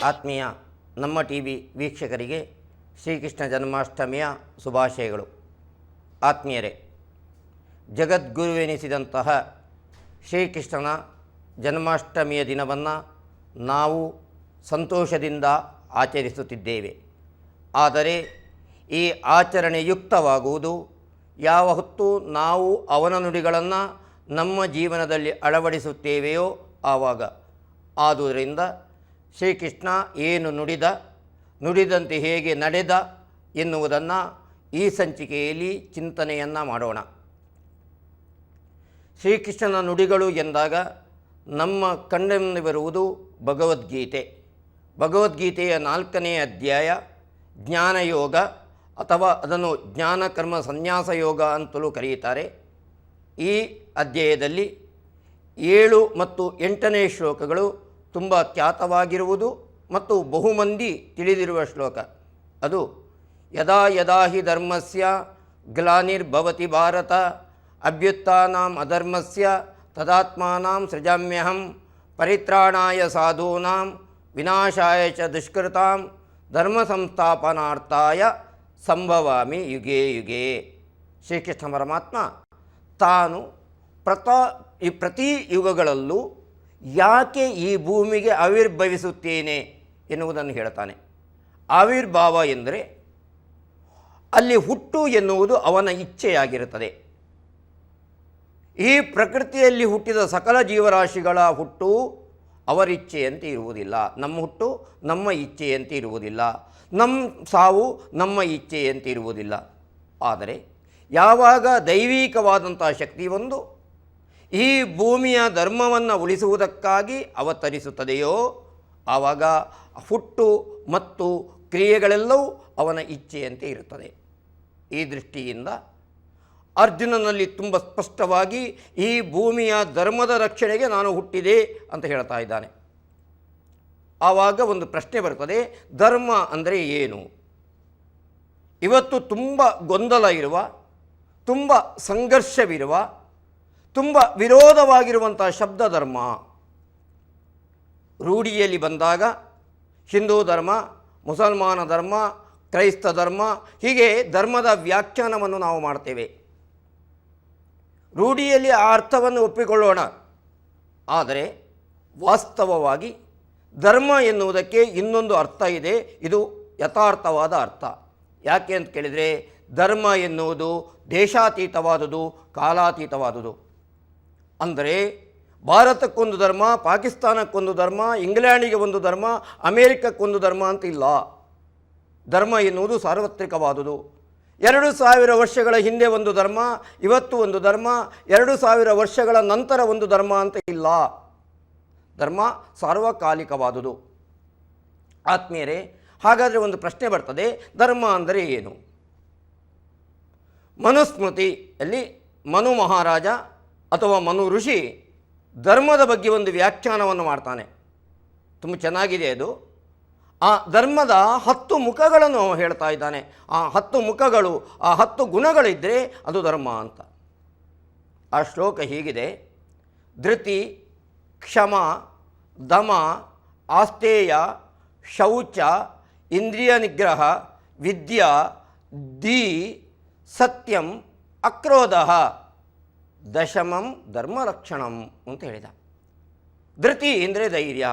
ಆತ್ಮೀಯ ನಮ್ಮ T V ವೀಕ್ಷಕರಿಗೆ ಶ್ರೀಕೃಷ್ಣ ಜನ್ಮಾಷ್ಟಮಿಯ ಶುಭಾಶಯಗಳು. ಆತ್ಮೀಯರೇ, ಜಗದ್ಗುರುವೆನಿಸಿದಂತಹ ಶ್ರೀಕೃಷ್ಣನ ಜನ್ಮಾಷ್ಟಮಿಯ ದಿನವನ್ನು ನಾವು ಸಂತೋಷದಿಂದ ಆಚರಿಸುತ್ತಿದ್ದೇವೆ. ಆದರೆ ಈ ಆಚರಣೆಯುಕ್ತವಾಗುವುದು ಯಾವ ಹೊತ್ತು ನಾವು ಅವನ ನುಡಿಗಳನ್ನು ನಮ್ಮ ಜೀವನದಲ್ಲಿ ಅಳವಡಿಸುತ್ತೇವೆಯೋ ಆವಾಗ. ಆದುದರಿಂದ ಶ್ರೀಕೃಷ್ಣ ಏನು ನುಡಿದಂತೆ ಹೇಗೆ ನಡೆದ ಎನ್ನುವುದನ್ನು ಈ ಸಂಚಿಕೆಯಲ್ಲಿ ಚಿಂತನೆಯನ್ನು ಮಾಡೋಣ. ಶ್ರೀಕೃಷ್ಣನ ನುಡಿಗಳು ಎಂದಾಗ ನಮ್ಮ ಕಣ್ಣಿನಲ್ಲಿ ಬರುವುದು ಭಗವದ್ಗೀತೆ. ಭಗವದ್ಗೀತೆಯ 4ನೇ ಅಧ್ಯಾಯ ಜ್ಞಾನಯೋಗ, ಅಥವಾ ಅದನ್ನು ಜ್ಞಾನಕರ್ಮ ಸನ್ಯಾಸ ಯೋಗ ಅಂತಲೂ ಕರೆಯುತ್ತಾರೆ. ಈ ಅಧ್ಯಾಯದಲ್ಲಿ 7 ಮತ್ತು 8ನೇ ಶ್ಲೋಕಗಳು ತುಂಬ ಖ್ಯಾತವಾಗಿರುವುದು ಮತ್ತು ಬಹುಮಂದಿ ತಿಳಿದಿರುವ ಶ್ಲೋಕ. ಅದು ಯದಾ ಯದಾ ಹಿ ಧರ್ಮಸ್ಯ ಗ್ಲಾನಿರ್ಭವತಿ ಭಾರತ ಅಭ್ಯುತ್ಥಾನಾಂ ಅಧರ್ಮಸ್ಯ ತದಾತ್ಮಾನಾಂ ಸೃಜಾಮ್ಯಹಂ ಪರಿತ್ರಾಣಾಯ ಸಾಧೂನಾಂ ವಿನಾಶಾಯ ಚ ದುಷ್ಕೃತಾಂ ಧರ್ಮ ಸಂಸ್ಥಾಪನಾರ್ಥಾಯ ಸಂಭವಾಮಿ ಯುಗೇ ಯುಗೇ. ಶ್ರೀಕೃಷ್ಣ ಪರಮಾತ್ಮ ತಾನು ಪ್ರತಿ ಯುಗಗಳಲ್ಲೂ ಯಾಕೆ ಈ ಭೂಮಿಗೆ ಆವಿರ್ಭವಿಸುತ್ತೇನೆ ಎನ್ನುವುದನ್ನು ಹೇಳ್ತಾನೆ. ಆವಿರ್ಭಾವ ಎಂದರೆ ಅಲ್ಲಿ ಹುಟ್ಟು ಎನ್ನುವುದು ಅವನ ಇಚ್ಛೆಯಾಗಿರುತ್ತದೆ. ಈ ಪ್ರಕೃತಿಯಲ್ಲಿ ಹುಟ್ಟಿದ ಸಕಲ ಜೀವರಾಶಿಗಳ ಹುಟ್ಟು ಅವರ ಇಚ್ಛೆಯಂತೆ ಇರುವುದಿಲ್ಲ. ನಮ್ಮ ಹುಟ್ಟು ನಮ್ಮ ಇಚ್ಛೆಯಂತೆ ಇರುವುದಿಲ್ಲ, ನಮ್ಮ ಸಾವು ನಮ್ಮ ಇಚ್ಛೆಯಂತೆ ಇರುವುದಿಲ್ಲ. ಆದರೆ ಯಾವಾಗ ದೈವಿಕವಾದಂಥ ಶಕ್ತಿ ಒಂದು ಈ ಭೂಮಿಯ ಧರ್ಮವನ್ನು ಉಳಿಸುವುದಕ್ಕಾಗಿ ಅವತರಿಸುತ್ತದೆಯೋ ಆವಾಗ ಹುಟ್ಟು ಮತ್ತು ಕ್ರಿಯೆಗಳೆಲ್ಲವೂ ಅವನ ಇಚ್ಛೆಯಂತೆ ಇರುತ್ತದೆ. ಈ ದೃಷ್ಟಿಯಿಂದ ಅರ್ಜುನನಲ್ಲಿ ತುಂಬ ಸ್ಪಷ್ಟವಾಗಿ ಈ ಭೂಮಿಯ ಧರ್ಮದ ರಕ್ಷಣೆಗೆ ನಾನು ಹುಟ್ಟಿದೆ ಅಂತ ಹೇಳ್ತಾ ಇದ್ದಾನೆ. ಆವಾಗ ಒಂದು ಪ್ರಶ್ನೆ ಬರ್ತದೆ, ಧರ್ಮ ಅಂದರೆ ಏನು? ಇವತ್ತು ತುಂಬ ಗೊಂದಲ ಇರುವ, ತುಂಬ ಸಂಘರ್ಷವಿರುವ, ತುಂಬ ವಿರೋಧವಾಗಿರುವಂಥ ಶಬ್ದ ಧರ್ಮ. ರೂಢಿಯಲ್ಲಿ ಬಂದಾಗ ಹಿಂದೂ ಧರ್ಮ, ಮುಸಲ್ಮಾನ ಧರ್ಮ, ಕ್ರೈಸ್ತ ಧರ್ಮ, ಹೀಗೆ ಧರ್ಮದ ವ್ಯಾಖ್ಯಾನವನ್ನು ನಾವು ಮಾಡ್ತೇವೆ. ರೂಢಿಯಲ್ಲಿ ಆ ಅರ್ಥವನ್ನು ಒಪ್ಪಿಕೊಳ್ಳೋಣ. ಆದರೆ ವಾಸ್ತವವಾಗಿ ಧರ್ಮ ಎನ್ನುವುದಕ್ಕೆ ಇನ್ನೊಂದು ಅರ್ಥ ಇದೆ. ಇದು ಯಥಾರ್ಥವಾದ ಅರ್ಥ. ಯಾಕೆ ಅಂತ ಕೇಳಿದರೆ, ಧರ್ಮ ಎನ್ನುವುದು ದೇಶಾತೀತವಾದುದು, ಕಾಲಾತೀತವಾದುದು. ಅಂದರೆ ಭಾರತಕ್ಕೊಂದು ಧರ್ಮ, ಪಾಕಿಸ್ತಾನಕ್ಕೊಂದು ಧರ್ಮ, ಇಂಗ್ಲೆಂಡಿಗೆ ಒಂದು ಧರ್ಮ, ಅಮೇರಿಕಕ್ಕೊಂದು ಧರ್ಮ ಅಂತ ಇಲ್ಲ. ಧರ್ಮ ಎನ್ನುವುದು ಸಾರ್ವತ್ರಿಕವಾದುದು. 2000 ವರ್ಷಗಳ ಹಿಂದೆ ಒಂದು ಧರ್ಮ, ಇವತ್ತು ಒಂದು ಧರ್ಮ, 2000 ವರ್ಷಗಳ ನಂತರ ಒಂದು ಧರ್ಮ ಅಂತ ಇಲ್ಲ. ಧರ್ಮ ಸಾರ್ವಕಾಲಿಕವಾದುದು. ಆತ್ಮೀಯರೇ, ಹಾಗಾದರೆ ಒಂದು ಪ್ರಶ್ನೆ ಬರ್ತದೆ, ಧರ್ಮ ಅಂದರೆ ಏನು? ಮನುಸ್ಮೃತಿಯಲ್ಲಿ ಮನು ಮಹಾರಾಜ ಅಥವಾ ಮನು ಋಷಿ ಧರ್ಮದ ಬಗ್ಗೆ ಒಂದು ವ್ಯಾಖ್ಯಾನವನ್ನು ಮಾಡ್ತಾನೆ. ತುಂಬ ಚೆನ್ನಾಗಿದೆ ಅದು. ಆ ಧರ್ಮದ 10 ಮುಖಗಳನ್ನು ಹೇಳ್ತಾ ಇದ್ದಾನೆ. ಆ 10 ಮುಖಗಳು, ಆ 10 ಗುಣಗಳಿದ್ದರೆ ಅದು ಧರ್ಮ ಅಂತ. ಆ ಶ್ಲೋಕ ಹೀಗಿದೆ: ಧೃತಿ, ಕ್ಷಮ, ದಮ, ಆಸ್ತೇಯ, ಶೌಚ, ಇಂದ್ರಿಯ ನಿಗ್ರಹ, ವಿದ್ಯಾ, ಧೀ, ಸತ್ಯಂ, ಅಕ್ರೋಧ, ದಶಮಂ ಧರ್ಮರಕ್ಷಣಂ ಅಂತ ಹೇಳಿದ. ಧೃತಿ ಅಂದರೆ ಧೈರ್ಯ.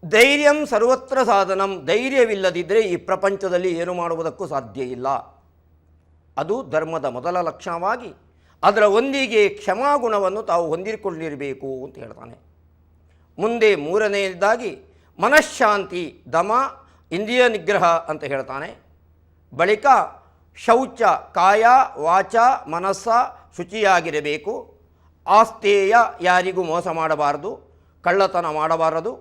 ಧೈರ್ಯಂ ಸರ್ವತ್ರ ಸಾಧನಂ. ಧೈರ್ಯವಿಲ್ಲದಿದ್ದರೆ ಈ ಪ್ರಪಂಚದಲ್ಲಿ ಏನು ಮಾಡುವುದಕ್ಕೂ ಸಾಧ್ಯ ಇಲ್ಲ. ಅದು ಧರ್ಮದ ಮೊದಲ ಲಕ್ಷಣವಾಗಿ ಅದರ ಒಂದಿಗೆ ಕ್ಷಮಾಗುಣವನ್ನು ತಾವು ಹೊಂದಿಕೊಂಡಿರಬೇಕು ಅಂತ ಹೇಳ್ತಾನೆ. ಮುಂದೆ 3ನೇದಾಗಿ ಮನಃಶಾಂತಿ, ದಮ, ಇಂದ್ರಿಯ ನಿಗ್ರಹ ಅಂತ ಹೇಳ್ತಾನೆ. ಬಳಿಕ ಶೌಚ, ಕಾಯ ವಾಚ ಮನಸ್ಸ ಶುಚಿಯಾಗಿರಬೇಕು. ಆಸ್ತೇಯ, ಯಾರಿಗೂ ಮೋಸ ಮಾಡಬಾರದು, ಕಳ್ಳತನ ಮಾಡಬಾರದು.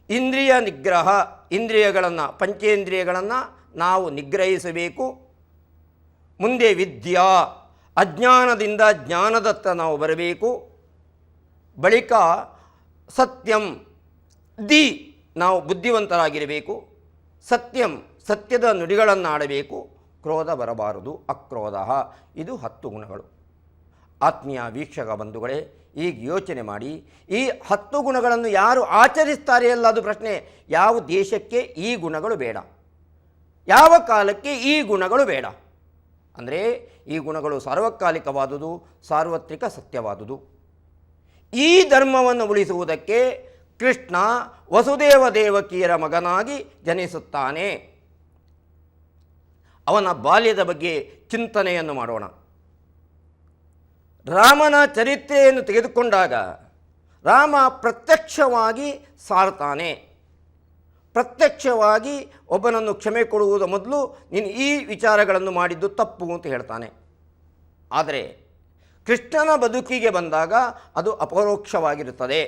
ಇಂದ್ರಿಯ ನಿಗ್ರಹ, ಇಂದ್ರಿಯಗಳನ್ನು, ಪಂಚೇಂದ್ರಿಯಗಳನ್ನು ನಾವು ನಿಗ್ರಹಿಸಬೇಕು. ಮುಂದೆ ವಿದ್ಯಾ, ಅಜ್ಞಾನದಿಂದ ಜ್ಞಾನದತ್ತ ನಾವು ಬರಬೇಕು. ಬಳಿಕ ಸತ್ಯಂ, ನಾವು ಬುದ್ಧಿವಂತರಾಗಿರಬೇಕು. ಸತ್ಯಂ, ಸತ್ಯದ ನುಡಿಗಳನ್ನು ಆಡಬೇಕು. ಕ್ರೋಧ ಬರಬಾರದು, ಅಕ್ರೋಧ. ಇದು 10 ಗುಣಗಳು. ಆತ್ಮೀಯ ವೀಕ್ಷಕ ಬಂಧುಗಳೇ, ಈಗ ಯೋಚನೆ ಮಾಡಿ, ಈ 10 ಗುಣಗಳನ್ನು ಯಾರು ಆಚರಿಸ್ತಾರೆ ಅಲ್ಲ ಅದು ಪ್ರಶ್ನೆ. ಯಾವ ದೇಶಕ್ಕೆ ಈ ಗುಣಗಳು ಬೇಡ, ಯಾವ ಕಾಲಕ್ಕೆ ಈ ಗುಣಗಳು ಬೇಡ. ಅಂದರೆ ಈ ಗುಣಗಳು ಸಾರ್ವಕಾಲಿಕವಾದುದು, ಸಾರ್ವತ್ರಿಕ ಸತ್ಯವಾದುದು. ಈ ಧರ್ಮವನ್ನು ಉಳಿಸುವುದಕ್ಕೆ ಕೃಷ್ಣ ವಸುದೇವ ದೇವಕಿಯರ ಮಗನಾಗಿ ಜನಿಸುತ್ತಾನೆ. ಅವನ ಬಾಲ್ಯದ ಬಗ್ಗೆ ಚಿಂತನೆಯನ್ನು ಮಾಡೋಣ. ರಾಮನ ಚರಿತ್ರೆಯನ್ನು ತೆಗೆದುಕೊಂಡಾಗ ರಾಮ ಪ್ರತ್ಯಕ್ಷವಾಗಿ ಸಾರ್ತಾನೆ. ಪ್ರತ್ಯಕ್ಷವಾಗಿ ಒಬ್ಬನನ್ನು ಕ್ಷಮೆ ಕೊಡುವುದ ಮೊದಲು ನೀನು ಈ ವಿಚಾರಗಳನ್ನು ಮಾಡಿದ್ದು ತಪ್ಪು ಅಂತ ಹೇಳ್ತಾನೆ. ಆದರೆ ಕೃಷ್ಣನ ಬದುಕಿಗೆ ಬಂದಾಗ ಅದು ಅಪರೋಕ್ಷವಾಗಿರುತ್ತದೆ.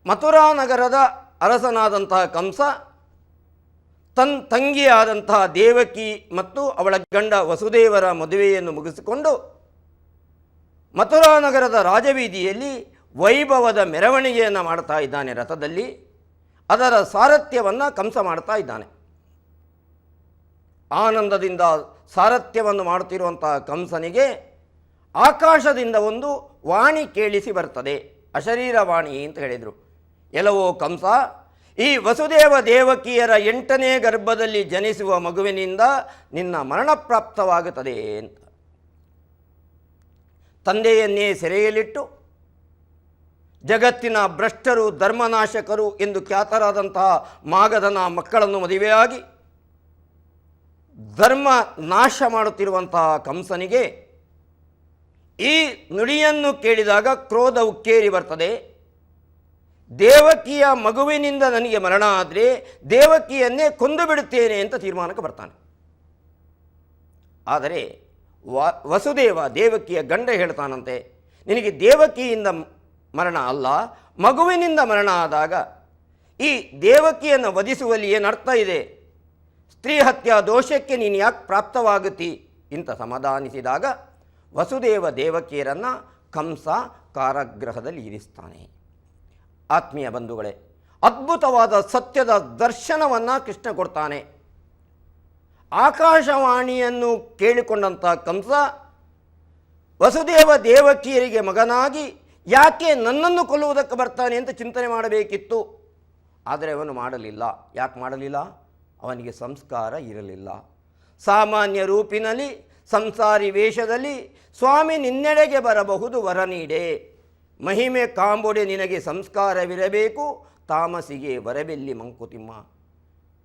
ಮಥುರಾ ನಗರದ ಅರಸನಾದಂತಹ ಕಂಸ ತನ್ನ ತಂಗಿಯಾದಂತಹ ದೇವಕಿ ಮತ್ತು ಅವಳ ಗಂಡ ವಸುದೇವರ ಮದುವೆಯನ್ನು ಮುಗಿಸಿಕೊಂಡು ಮಥುರಾ ನಗರದ ರಾಜಬೀದಿಯಲ್ಲಿ ವೈಭವದ ಮೆರವಣಿಗೆಯನ್ನು ಮಾಡ್ತಾ ಇದ್ದಾನೆ. ರಥದಲ್ಲಿ ಅದರ ಸಾರಥ್ಯವನ್ನು ಕಂಸ ಮಾಡ್ತಾ ಇದ್ದಾನೆ. ಆನಂದದಿಂದ ಸಾರಥ್ಯವನ್ನು ಮಾಡುತ್ತಿರುವಂತಹ ಕಂಸನಿಗೆ ಆಕಾಶದಿಂದ ಒಂದು ವಾಣಿ ಕೇಳಿಸಿ ಬರ್ತದೆ. ಅಶರೀರವಾಣಿ ಅಂತ ಹೇಳಿದರು. ಎಲ್ಲವೋ ಕಂಸ, ಈ ವಸುದೇವ ದೇವಕಿಯರ 8ನೇ ಗರ್ಭದಲ್ಲಿ ಜನಿಸುವ ಮಗುವಿನಿಂದ ನಿನ್ನ ಮರಣಪ್ರಾಪ್ತವಾಗುತ್ತದೆ ಅಂತ. ತಂದೆಯನ್ನೇ ಸೆರೆಯಲ್ಲಿಟ್ಟು ಜಗತ್ತಿನ ಭ್ರಷ್ಟರು, ಧರ್ಮನಾಶಕರು ಎಂದು ಖ್ಯಾತರಾದಂತಹ ಮಾಗಧನ ಮಕ್ಕಳನ್ನು ಮದುವೆಯಾಗಿ ಧರ್ಮ ನಾಶ ಮಾಡುತ್ತಿರುವಂತಹ ಕಂಸನಿಗೆ ಈ ನುಡಿಯನ್ನು ಕೇಳಿದಾಗ ಕ್ರೋಧ ಉಕ್ಕೇರಿ ಬರ್ತದೆ. ದೇವಕಿಯ ಮಗುವಿನಿಂದ ನನಗೆ ಮರಣ ಆದರೆ ದೇವಕಿಯನ್ನೇ ಕೊಂದು ಬಿಡುತ್ತೇನೆ ಅಂತ ತೀರ್ಮಾನಕ್ಕೆ ಬರ್ತಾನೆ. ಆದರೆ ವಸುದೇವ ದೇವಕಿಯ ಗಂಡ ಹೇಳ್ತಾನಂತೆ, ನಿನಗೆ ದೇವಕಿಯಿಂದ ಮರಣ ಅಲ್ಲ, ಮಗುವಿನಿಂದ ಮರಣ ಆದಾಗ ಈ ದೇವಕಿಯನ್ನು ವಧಿಸುವಲ್ಲಿ ಏನರ್ಥ ಇದೆ? ಸ್ತ್ರೀ ಹತ್ಯಾ ದೋಷಕ್ಕೆ ನೀನು ಯಾಕೆ ಪ್ರಾಪ್ತವಾಗುತ್ತಿ ಇಂತ ಸಮಾಧಾನಿಸಿದಾಗ ವಸುದೇವ ದೇವಕಿಯರನ್ನು ಕಂಸ ಕಾರಾಗೃಹದಲ್ಲಿ ಇರಿಸ್ತಾನೆ. ಆತ್ಮೀಯ ಬಂಧುಗಳೇ, ಅದ್ಭುತವಾದ ಸತ್ಯದ ದರ್ಶನವನ್ನು ಕೃಷ್ಣ ಕೊಡ್ತಾನೆ. ಆಕಾಶವಾಣಿಯನ್ನು ಕೇಳಿಕೊಂಡಂಥ ಕಂಸ ವಸುದೇವ ದೇವಕಿಯರಿಗೆ ಮಗನಾಗಿ ಯಾಕೆ ನನ್ನನ್ನು ಕೊಲ್ಲುವುದಕ್ಕೆ ಬರ್ತಾನೆ ಅಂತ ಚಿಂತನೆ ಮಾಡಬೇಕಿತ್ತು. ಆದರೆ ಅವನು ಮಾಡಲಿಲ್ಲ. ಯಾಕೆ ಮಾಡಲಿಲ್ಲ? ಅವನಿಗೆ ಸಂಸ್ಕಾರ ಇರಲಿಲ್ಲ. ಸಾಮಾನ್ಯ ರೂಪಿನಲ್ಲಿ ಸಂಸಾರಿ ವೇಷದಲ್ಲಿ ಸ್ವಾಮಿ ನಿನ್ನೆಡೆಗೆ ಬರಬಹುದು ವರ ನೀಡೆ, ಮಹಿಮೆ ಕಾಂಬೊಡೆ ನಿನಗೆ ಸಂಸ್ಕಾರವಿರಬೇಕು, ತಾಮಸಿಗೆ ವರಬೆಲ್ಲಿ ಮಂಕುತಿಮ್ಮ.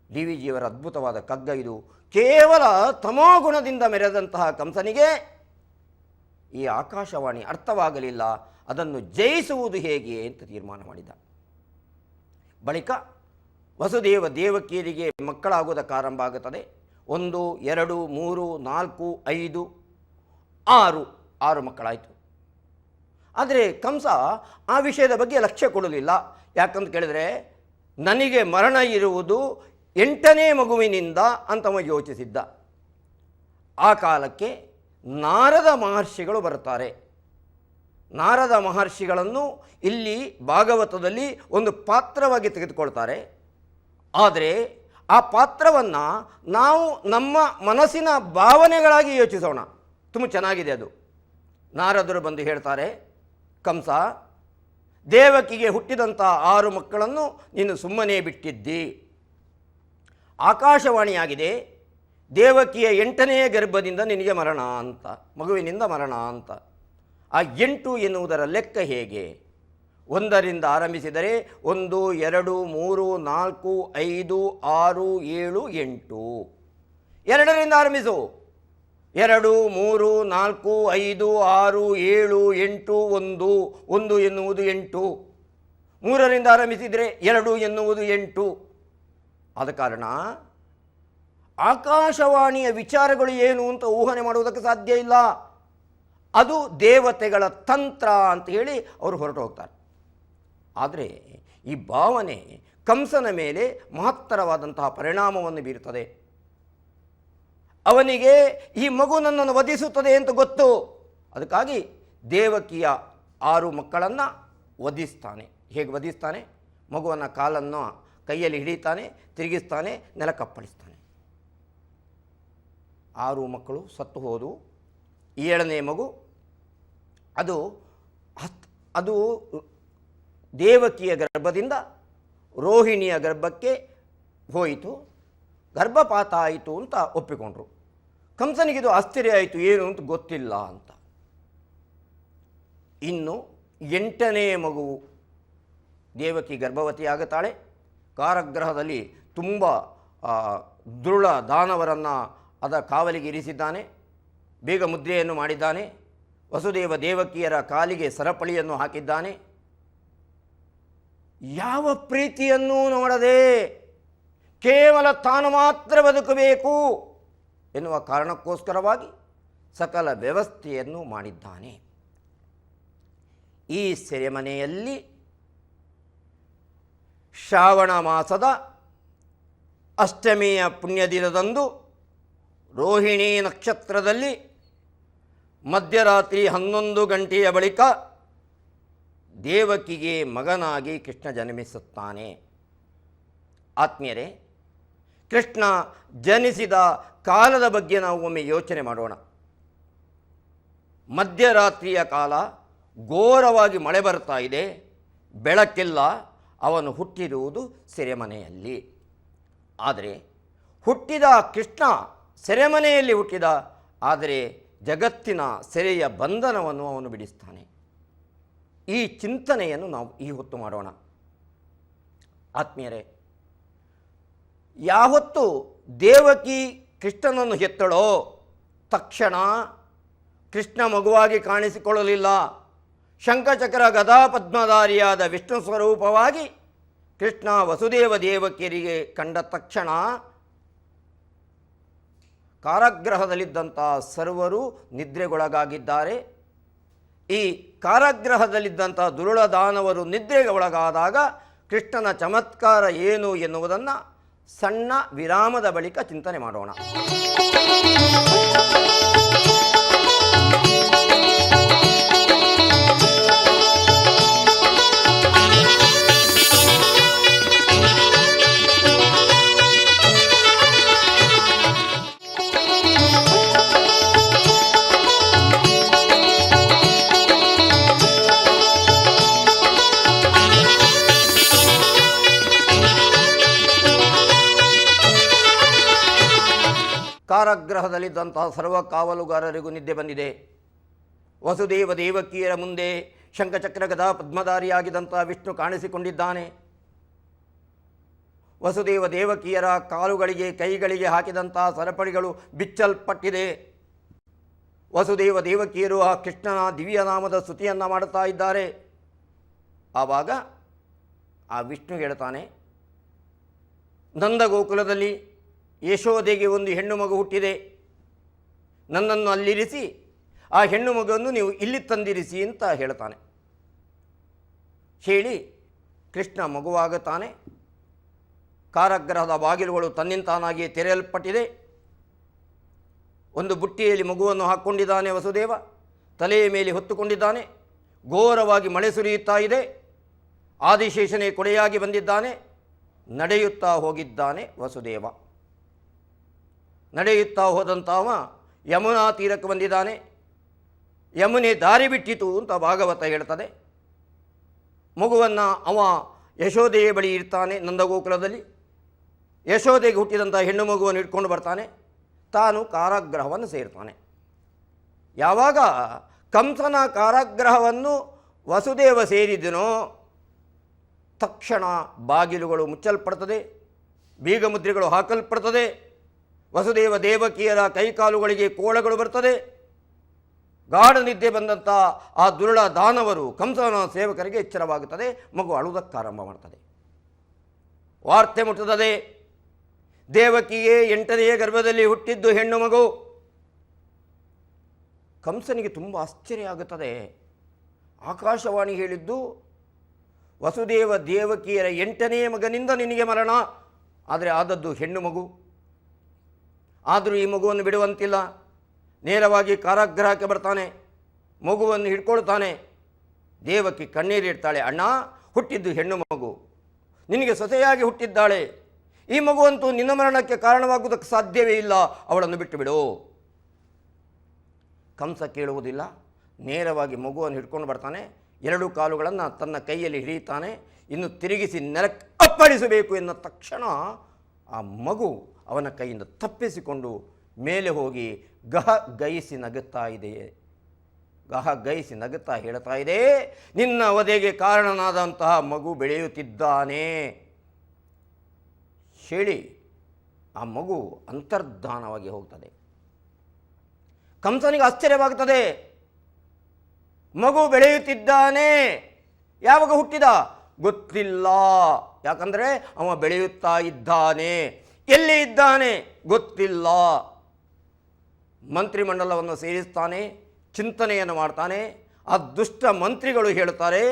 ಡಿ ವಿ ಜಿಯವರ ಅದ್ಭುತವಾದ ಕಗ್ಗ ಇದು. ಕೇವಲ ತಮೋಗುಣದಿಂದ ಮೆರೆದಂತಹ ಕಂಸನಿಗೆ ಈ ಆಕಾಶವಾಣಿ ಅರ್ಥವಾಗಲಿಲ್ಲ. ಅದನ್ನು ಜಯಿಸುವುದು ಹೇಗೆ ಅಂತ ತೀರ್ಮಾನ ಮಾಡಿದ. ಬಳಿಕ ವಸುದೇವ ದೇವಕಿಯರಿಗೆ ಮಕ್ಕಳಾಗುವುದಕ್ಕೆ ಆರಂಭ ಆಗುತ್ತದೆ. 1, 2, 3, 4, 5, 6 ಮಕ್ಕಳಾಯಿತು. ಆದರೆ ಕಂಸ ಆ ವಿಷಯದ ಬಗ್ಗೆ ಲಕ್ಷ್ಯ ಕೊಡಲಿಲ್ಲ. ಯಾಕಂತ ಕೇಳಿದರೆ ನನಗೆ ಮರಣ ಇರುವುದು 8ನೇ ಮಗುವಿನಿಂದ ಅಂತವ ಯೋಚಿಸಿದ್ದ. ಆ ಕಾಲಕ್ಕೆ ನಾರದ ಮಹರ್ಷಿಗಳು ಬರುತ್ತಾರೆ. ನಾರದ ಮಹರ್ಷಿಗಳನ್ನು ಇಲ್ಲಿ ಭಾಗವತದಲ್ಲಿ ಒಂದು ಪಾತ್ರವಾಗಿ ತೆಗೆದುಕೊಳ್ತಾರೆ. ಆದರೆ ಆ ಪಾತ್ರವನ್ನು ನಾವು ನಮ್ಮ ಮನಸ್ಸಿನ ಭಾವನೆಗಳಾಗಿ ಯೋಚಿಸೋಣ. ತುಂಬ ಚೆನ್ನಾಗಿದೆ ಅದು. ನಾರದರು ಬಂದು ಹೇಳ್ತಾರೆ, ಕಂಸ, ದೇವಕಿಗೆ ಹುಟ್ಟಿದಂಥ 6 ಮಕ್ಕಳನ್ನು ನೀನು ಸುಮ್ಮನೆ ಬಿಟ್ಟಿದ್ದಿ. ಆಕಾಶವಾಣಿಯಾಗಿದೆ, ದೇವಕಿಯ 8ನೇ ಗರ್ಭದಿಂದ ನಿನಗೆ ಮರಣ ಅಂತ, ಮಗುವಿನಿಂದ ಮರಣ ಅಂತ. ಆ 8 ಎನ್ನುವುದರ ಲೆಕ್ಕ ಹೇಗೆ? 1ರಿಂದ ಆರಂಭಿಸಿದರೆ 1, 2, 3, 4, 5, 6, 7, 8. 2ರಿಂದ ಆರಂಭಿಸು. 2, 3, 4, 5, 6, 7, 8, 1 ಎನ್ನುವುದು 8. 3ರಿಂದ ಆರಂಭಿಸಿದರೆ 2 ಎನ್ನುವುದು 8. ಆದ ಕಾರಣ ಆಕಾಶವಾಣಿಯ ವಿಚಾರಗಳು ಏನು ಅಂತ ಊಹನೆ ಮಾಡುವುದಕ್ಕೆ ಸಾಧ್ಯ ಇಲ್ಲ. ಅದು ದೇವತೆಗಳ ತಂತ್ರ ಅಂತ ಹೇಳಿ ಅವರು ಹೊರಟು ಹೋಗ್ತಾರೆ. ಆದರೆ ಈ ಭಾವನೆ ಕಂಸನ ಮೇಲೆ ಮಹತ್ತರವಾದಂತಹ ಪರಿಣಾಮವನ್ನು ಬೀರುತ್ತದೆ. ಅವನಿಗೆ ಈ ಮಗು ನನ್ನನ್ನು ವಧಿಸುತ್ತದೆ ಅಂತ ಗೊತ್ತು. ಅದಕ್ಕಾಗಿ ದೇವಕಿಯ 6 ಮಕ್ಕಳನ್ನು ವಧಿಸ್ತಾನೆ. ಹೇಗೆ ವಧಿಸ್ತಾನೆ? ಮಗುವನ್ನ ಕಾಲನ್ನು ಕೈಯಲ್ಲಿ ಹಿಡಿತಾನೆ, ತಿರುಗಿಸ್ತಾನೆ, ನೆಲಕ್ಕಪ್ಪಳಿಸ್ತಾನೆ. 6 ಮಕ್ಕಳು ಸತ್ತು ಹೋದವು. 7ನೇ ಮಗು ಅದು ದೇವಕಿಯ ಗರ್ಭದಿಂದ ರೋಹಿಣಿಯ ಗರ್ಭಕ್ಕೆ ಹೋಯಿತು, ಗರ್ಭಪಾತ ಆಯಿತು ಅಂತ ಒಪ್ಪಿಕೊಂಡ್ರು. ಕಂಸನಿಗಿದು ಆಶ್ಚರ್ಯ ಆಯಿತು, ಏನು ಅಂತ ಗೊತ್ತಿಲ್ಲ ಅಂತ. ಇನ್ನು 8ನೇ ಮಗು ದೇವಕಿ ಗರ್ಭವತಿಯಾಗುತ್ತಾಳೆ. ಕಾರಾಗೃಹದಲ್ಲಿ ತುಂಬ ದುರುಳ ದಾನವರನ್ನು ಅದ ಕಾವಲಿಗೆ ಇರಿಸಿದ್ದಾನೆ. ಬೇಗ ಮುದ್ರೆಯನ್ನು ಮಾಡಿದ್ದಾನೆ. ವಸುದೇವ ದೇವಕಿಯರ ಕಾಲಿಗೆ ಸರಪಳಿಯನ್ನು ಹಾಕಿದ್ದಾನೆ. ಯಾವ ಪ್ರೀತಿಯನ್ನೂ ನೋಡದೆ ಕೇವಲ ತಾನು ಮಾತ್ರ ಬದುಕಬೇಕು ಎನ್ನುವ ಕಾರಣಕ್ಕೋಸ್ಕರವಾಗಿ ಸಕಲ ವ್ಯವಸ್ಥೆಯನ್ನು ಮಾಡಿದ್ದಾನೆ. ಈ ಸೆರೆಮನೆಯಲ್ಲಿ ಶ್ರಾವಣ ಮಾಸದ ಅಷ್ಟಮಿಯ ಪುಣ್ಯದಿನದಂದು ರೋಹಿಣಿ ನಕ್ಷತ್ರದಲ್ಲಿ ಮಧ್ಯರಾತ್ರಿ 11 ಗಂಟೆಯ ಬಳಿಕ ದೇವಕಿಗೆ ಮಗನಾಗಿ ಕೃಷ್ಣ ಜನ್ಮಿಸುತ್ತಾನೆ. ಆತ್ಮೀಯರೇ, ಕೃಷ್ಣ ಜನಿಸಿದ ಕಾಲದ ಬಗ್ಗೆ ನಾವು ಒಮ್ಮೆ ಯೋಚನೆ ಮಾಡೋಣ. ಮಧ್ಯರಾತ್ರಿಯ ಕಾಲ, ಘೋರವಾಗಿ ಮಳೆ ಬರ್ತಾ ಇದೆ, ಬೆಳಕಿಲ್ಲ. ಅವನು ಹುಟ್ಟಿರುವುದು ಸೆರೆಮನೆಯಲ್ಲಿ. ಆದರೆ ಹುಟ್ಟಿದ ಕೃಷ್ಣ ಸೆರೆಮನೆಯಲ್ಲಿ ಹುಟ್ಟಿದ, ಆದರೆ ಜಗತ್ತಿನ ಸೆರೆಯ ಬಂಧನವನ್ನು ಅವನು ಬಿಡಿಸ್ತಾನೆ. ಈ ಚಿಂತನೆಯನ್ನು ನಾವು ಈ ಹೊತ್ತು ಮಾಡೋಣ. ಆತ್ಮೀಯರೇ, ಯಾವತ್ತು ದೇವಕಿ ಕೃಷ್ಣನನ್ನು ಹೆತ್ತಳೋ ತಕ್ಷಣ ಕೃಷ್ಣ ಮಗುವಾಗಿ ಕಾಣಿಸಿಕೊಳ್ಳಲಿಲ್ಲ. ಶಂಖಚಕ್ರ ಗದಾ ಪದ್ಮಧಾರಿಯಾದ ವಿಷ್ಣು ಸ್ವರೂಪವಾಗಿ ಕೃಷ್ಣ ವಸುದೇವ ದೇವಕಿಯರಿಗೆ ಕಂಡ ತಕ್ಷಣ ಕಾರಾಗೃಹದಲ್ಲಿದ್ದಂಥ ಸರ್ವರು ನಿದ್ರೆಗೊಳಗಾಗಿದ್ದಾರೆ. ಈ ಕಾರಾಗೃಹದಲ್ಲಿದ್ದಂಥ ದುರುಳ ದಾನವರು ನಿದ್ರೆಗೆ ಒಳಗಾದಾಗ ಕೃಷ್ಣನ ಚಮತ್ಕಾರ ಏನು ಎನ್ನುವುದನ್ನು ಸಣ್ಣ ವಿರಾಮದ ಬಳಿಕ ಚಿಂತನೆ ಮಾಡೋಣ. ಕಾರಾಗೃಹದಲ್ಲಿದ್ದಂತಹ ಸರ್ವ ಕಾವಲುಗಾರರಿಗೂ ನಿದ್ದೆ ಬಂದಿದೆ. ವಸುದೇವ ದೇವಕಿಯರ ಮುಂದೆ ಶಂಖಚಕ್ರ ಗದಾ ಪದ್ಮಧಾರಿಯಾಗಿದ್ದಂಥ ವಿಷ್ಣು ಕಾಣಿಸಿಕೊಂಡಿದ್ದಾನೆ. ವಸುದೇವ ದೇವಕಿಯರ ಕಾಲುಗಳಿಗೆ ಕೈಗಳಿಗೆ ಹಾಕಿದಂಥ ಸರಪಳಿಗಳು ಬಿಚ್ಚಲ್ಪಟ್ಟಿದೆ. ವಸುದೇವ ದೇವಕಿಯರು ಆ ಕೃಷ್ಣನ ದಿವ್ಯನಾಮದ ಸ್ತುತಿಯನ್ನು ಮಾಡುತ್ತಾ ಇದ್ದಾರೆ. ಆವಾಗ ಆ ವಿಷ್ಣು ಹೇಳ್ತಾನೆ, ನಂದಗೋಕುಲದಲ್ಲಿ ಯಶೋದೆಗೆ ಒಂದು ಹೆಣ್ಣು ಮಗು ಹುಟ್ಟಿದೆ, ನನ್ನನ್ನು ಅಲ್ಲಿರಿಸಿ ಆ ಹೆಣ್ಣು ಮಗುವನ್ನು ನೀವು ಇಲ್ಲಿ ತಂದಿರಿಸಿ ಅಂತ ಹೇಳ್ತಾನೆ. ಹೇಳಿ ಕೃಷ್ಣ ಮಗುವಾಗುತ್ತಾನೆ. ಕಾರಾಗೃಹದ ಬಾಗಿಲುಗಳು ತನ್ನಿಂತಾನಾಗಿಯೇ ತೆರೆಯಲ್ಪಟ್ಟಿದೆ. ಒಂದು ಬುಟ್ಟಿಯಲ್ಲಿ ಮಗುವನ್ನು ಹಾಕ್ಕೊಂಡಿದ್ದಾನೆ ವಸುದೇವ, ತಲೆಯ ಮೇಲೆ ಹೊತ್ತುಕೊಂಡಿದ್ದಾನೆ. ಘೋರವಾಗಿ ಮಳೆ ಸುರಿಯುತ್ತಾ ಇದೆ. ಆದಿಶೇಷನೇ ಕೊಡೆಯಾಗಿ ಬಂದಿದ್ದಾನೆ. ನಡೆಯುತ್ತಾ ಹೋಗಿದ್ದಾನೆ ವಸುದೇವ. ನಡೆಯುತ್ತಾ ಹೋದಂಥವ ಯಮುನಾ ತೀರಕ್ಕೆ ಬಂದಿದ್ದಾನೆ. ಯಮುನೆ ದಾರಿ ಬಿಟ್ಟಿತು ಅಂತ ಭಾಗವತ ಹೇಳ್ತದೆ. ಮಗುವನ್ನು ಅವ ಯಶೋದೆಯ ಬಳಿ ಇರ್ತಾನೆ ನಂದಗೋಕುಲದಲ್ಲಿ. ಯಶೋದೆಗೆ ಹುಟ್ಟಿದಂಥ ಹೆಣ್ಣು ಮಗುವನ್ನು ಇಟ್ಕೊಂಡು ಬರ್ತಾನೆ. ತಾನು ಕಾರಾಗೃಹವನ್ನು ಸೇರ್ತಾನೆ. ಯಾವಾಗ ಕಂಸನ ಕಾರಾಗೃಹವನ್ನು ವಸುದೇವ ಸೇರಿದನೋ ತಕ್ಷಣ ಬಾಗಿಲುಗಳು ಮುಚ್ಚಲ್ಪಡ್ತದೆ, ಬೀಗ ಮುದ್ರೆಗಳು ಹಾಕಲ್ಪಡ್ತದೆ. ವಸುದೇವ ದೇವಕಿಯರ ಕೈಕಾಲುಗಳಿಗೆ ಕೋಳಗಳು ಬರ್ತದೆ. ಗಾಢ ನಿದ್ದೆ ಬಂದಂಥ ಆ ದುರುಳ ದಾನವರು ಕಂಸನ ಸೇವಕರಿಗೆ ಎಚ್ಚರವಾಗುತ್ತದೆ. ಮಗು ಅಳುವುದಕ್ಕಾರಂಭ ಮಾಡ್ತದೆ. ವಾರ್ತೆ ಮುಟ್ಟುತ್ತದೆ, ದೇವಕಿಯೇ 8ನೇ ಗರ್ಭದಲ್ಲಿ ಹುಟ್ಟಿದ್ದು ಹೆಣ್ಣು ಮಗು. ಕಂಸನಿಗೆ ತುಂಬ ಆಶ್ಚರ್ಯ ಆಗುತ್ತದೆ. ಆಕಾಶವಾಣಿ ಹೇಳಿದ್ದು ವಸುದೇವ ದೇವಕಿಯರ 8ನೇ ಮಗನಿಂದ ನಿನಗೆ ಮರಣ, ಆದರೆ ಆದದ್ದು ಹೆಣ್ಣು ಮಗು. ಆದರೂ ಈ ಮಗುವನ್ನು ಬಿಡುವಂತಿಲ್ಲ. ನೇರವಾಗಿ ಕಾರಾಗೃಹಕ್ಕೆ ಬರ್ತಾನೆ, ಮಗುವನ್ನು ಹಿಡ್ಕೊಳ್ತಾನೆ. ದೇವಕಿ ಕಣ್ಣೀರಿಡ್ತಾಳೆ, ಅಣ್ಣ ಹುಟ್ಟಿದ್ದು ಹೆಣ್ಣು ಮಗು, ನಿನಗೆ ಸೊಸೆಯಾಗಿ ಹುಟ್ಟಿದ್ದಾಳೆ. ಈ ಮಗುವಂತೂ ನಿನ್ನ ಮರಣಕ್ಕೆ ಕಾರಣವಾಗುವುದಕ್ಕೆ ಸಾಧ್ಯವೇ ಇಲ್ಲ, ಅವಳನ್ನು ಬಿಟ್ಟು ಬಿಡು. ಕಂಸ ಕೇಳುವುದಿಲ್ಲ, ನೇರವಾಗಿ ಮಗುವನ್ನು ಹಿಡ್ಕೊಂಡು ಬರ್ತಾನೆ. 2 ಕಾಲುಗಳನ್ನು ತನ್ನ ಕೈಯಲ್ಲಿ ಹಿಡಿಯುತ್ತಾನೆ. ಇನ್ನು ತಿರುಗಿಸಿ ನೆಲಕ್ಕೆ ಅಪ್ಪಳಿಸಬೇಕು ಎನ್ನ ತಕ್ಷಣ ಆ ಮಗು ಅವನ ಕೈಯಿಂದ ತಪ್ಪಿಸಿಕೊಂಡು ಮೇಲೆ ಹೋಗಿ ಗಹಿಸಿ ನಗುತ್ತಾ ಇದೆ. ಗಹಿಸಿ ನಗುತ್ತಾ ಹೇಳ್ತಾ ಇದೆ, ನಿನ್ನ ವಧೆಗೆ ಕಾರಣನಾದಂತಹ ಮಗು ಬೆಳೆಯುತ್ತಿದ್ದಾನೆ ಹೇಳಿ ಆ ಮಗು ಅಂತರ್ಧಾನವಾಗಿ ಹೋಗ್ತದೆ. ಕಂಸನಿಗೆ ಆಶ್ಚರ್ಯವಾಗುತ್ತದೆ. ಮಗು ಬೆಳೆಯುತ್ತಿದ್ದಾನೆ, ಯಾವಾಗ ಹುಟ್ಟಿದ ಗೊತ್ತಿಲ್ಲ. ಯಾಕಂದರೆ ಅವ ಬೆಳೆಯುತ್ತಾ ಇದ್ದಾನೆ, ಎಲ್ಲಿ ಇದ್ದಾನೆ ಗೊತ್ತಿಲ್ಲ. ಮಂತ್ರಿಮಂಡಲವನ್ನು ಸೇರಿಸ್ತಾನೆ, ಚಿಂತನೆಯನ್ನು ಮಾಡ್ತಾನೆ. ಆ ದುಷ್ಟ ಮಂತ್ರಿಗಳು ಹೇಳುತ್ತಾರೆ,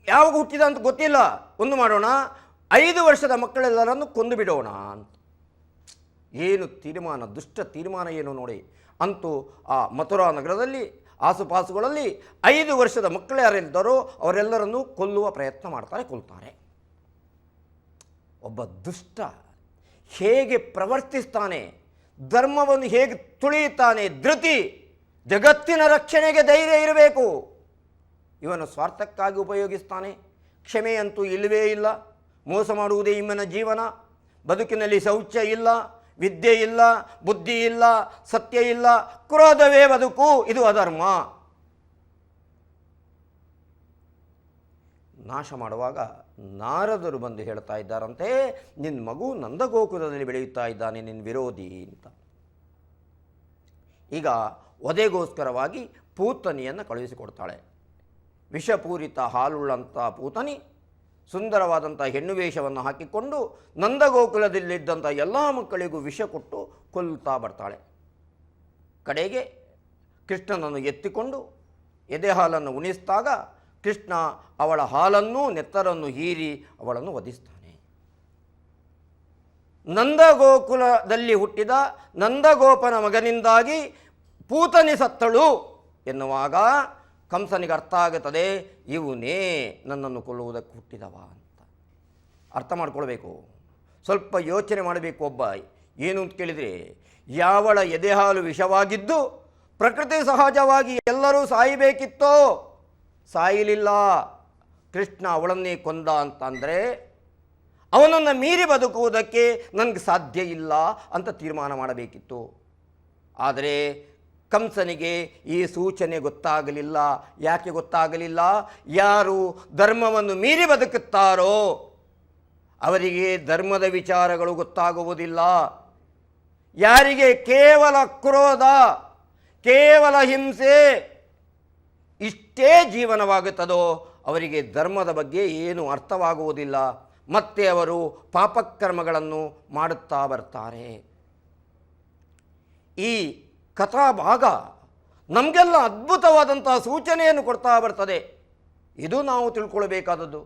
ಯಾವಾಗ ಹುಟ್ಟಿದ ಅಂತ ಗೊತ್ತಿಲ್ಲ, ಒಂದು ಮಾಡೋಣ, 5 ವರ್ಷದ ಮಕ್ಕಳೆಲ್ಲರನ್ನು ಕೊಂದು ಬಿಡೋಣ ಅಂತ. ಏನು ತೀರ್ಮಾನ, ದುಷ್ಟ ತೀರ್ಮಾನ ಏನು ನೋಡಿ. ಅಂತೂ ಆ ಮಥುರಾ ನಗರದಲ್ಲಿ ಆಸುಪಾಸುಗಳಲ್ಲಿ 5 ವರ್ಷದ ಮಕ್ಕಳು ಯಾರಿದ್ದಾರೋ ಅವರೆಲ್ಲರನ್ನು ಕೊಲ್ಲುವ ಪ್ರಯತ್ನ ಮಾಡ್ತಾರೆ, ಕೊಲ್ತಾರೆ. ಒಬ್ಬ ದುಷ್ಟ ಹೇಗೆ ಪ್ರವರ್ತಿಸ್ತಾನೆ, ಧರ್ಮವನ್ನು ಹೇಗೆ ತುಳಿಯುತ್ತಾನೆ. ಧೃತಿ, ಜಗತ್ತಿನ ರಕ್ಷಣೆಗೆ ಧೈರ್ಯ ಇರಬೇಕು, ಇವನು ಸ್ವಾರ್ಥಕ್ಕಾಗಿ ಉಪಯೋಗಿಸ್ತಾನೆ. ಕ್ಷಮೆಯಂತೂ ಇಲ್ಲವೇ ಇಲ್ಲ, ಮೋಸ ಮಾಡುವುದೇ ಇವನ ಜೀವನ. ಬದುಕಿನಲ್ಲಿ ಶೌಚ ಇಲ್ಲ, ವಿದ್ಯೆ ಇಲ್ಲ, ಬುದ್ಧಿ ಇಲ್ಲ, ಸತ್ಯ ಇಲ್ಲ, ಕ್ರೋಧವೇ ಬದುಕು, ಇದು ಅಧರ್ಮ. ನಾಶ ಮಾಡುವಾಗ ನಾರದರು ಬಂದು ಹೇಳ್ತಾ ಇದ್ದಾರಂತೆ, ನಿನ್ನ ಮಗು ನಂದಗೋಕುಲದಲ್ಲಿ ಬೆಳೆಯುತ್ತಾ ಇದ್ದಾನೆ, ನಿನ್ನ ವಿರೋಧಿ ಅಂತ. ಈಗ ವಧೆಗೋಸ್ಕರವಾಗಿ ಪೂತನಿಯನ್ನು ಕಳುಹಿಸಿಕೊಡ್ತಾಳೆ. ವಿಷಪೂರಿತ ಹಾಲುಳ್ಳಂಥ ಪೂತನಿ ಸುಂದರವಾದಂಥ ಹೆಣ್ಣು ವೇಷವನ್ನು ಹಾಕಿಕೊಂಡು ನಂದಗೋಕುಲದಲ್ಲಿದ್ದಂಥ ಎಲ್ಲ ಮಕ್ಕಳಿಗೂ ವಿಷ ಕೊಟ್ಟು ಕೊಲ್ಲುತ್ತಾ ಬರ್ತಾಳೆ. ಕಡೆಗೆ ಕೃಷ್ಣನನ್ನು ಎತ್ತಿಕೊಂಡು ಎದೆ ಹಾಲನ್ನು ಉಣಿಸಿದಾಗ ಕೃಷ್ಣ ಅವಳ ಹಾಲನ್ನು ನೆತ್ತರನ್ನು ಹೀರಿ ಅವಳನ್ನು ವಧಿಸ್ತಾನೆ. ನಂದಗೋಕುಲದಲ್ಲಿ ಹುಟ್ಟಿದ ನಂದಗೋಪನ ಮಗನಿಂದಾಗಿ ಪೂತನಿ ಸತ್ತಳು ಎನ್ನುವಾಗ ಕಂಸನಿಗೆ ಅರ್ಥ ಆಗುತ್ತದೆ, ಇವನೇ ನನ್ನನ್ನು ಕೊಲ್ಲುವುದಕ್ಕೆ ಹುಟ್ಟಿದವ ಅಂತ. ಅರ್ಥ ಮಾಡ್ಕೊಳ್ಬೇಕು, ಸ್ವಲ್ಪ ಯೋಚನೆ ಮಾಡಬೇಕು. ಒಬ್ಬ ಏನು ಅಂತ ಕೇಳಿದರೆ, ಯಾವಳ ಎದೆಹಾಲು ವಿಷವಾಗಿದ್ದು ಪ್ರಕೃತಿ ಸಹಜವಾಗಿ ಎಲ್ಲರೂ ಸಾಯಬೇಕಿತ್ತೋ ಸಾಯಲಿಲ್ಲ, ಕೃಷ್ಣ ಅವಳನ್ನೇ ಕೊಂದ ಅಂತಂದರೆ ಅವನನ್ನು ಮೀರಿ ಬದುಕುವುದಕ್ಕೆ ನನಗೆ ಸಾಧ್ಯ ಇಲ್ಲ ಅಂತ ತೀರ್ಮಾನ ಮಾಡಬೇಕಿತ್ತು. ಆದರೆ ಕಂಸನಿಗೆ ಈ ಸೂಚನೆ ಗೊತ್ತಾಗಲಿಲ್ಲ. ಯಾಕೆ ಗೊತ್ತಾಗಲಿಲ್ಲ? ಯಾರು ಧರ್ಮವನ್ನು ಮೀರಿ ಬದುಕುತ್ತಾರೋ ಅವರಿಗೆ ಧರ್ಮದ ವಿಚಾರಗಳು ಗೊತ್ತಾಗುವುದಿಲ್ಲ. ಯಾರಿಗೆ ಕೇವಲ ಕ್ರೋಧ, ಕೇವಲ ಹಿಂಸೆ ಇಷ್ಟೇ ಜೀವನವಾಗುತ್ತದೋ ಅವರಿಗೆ ಧರ್ಮದ ಬಗ್ಗೆ ಏನು ಅರ್ಥವಾಗುವುದಿಲ್ಲ. ಮತ್ತೆ ಅವರು ಪಾಪಕರ್ಮಗಳನ್ನು ಮಾಡುತ್ತಾ ಬರ್ತಾರೆ. ಈ ಕಥಾಭಾಗ ನಮಗೆಲ್ಲ ಅದ್ಭುತವಾದಂತಹ ಸೂಚನೆಯನ್ನು ಕೊಡ್ತಾ ಬರ್ತದೆ. ಇದು ನಾವು ತಿಳ್ಕೊಳ್ಬೇಕಾದದ್ದು.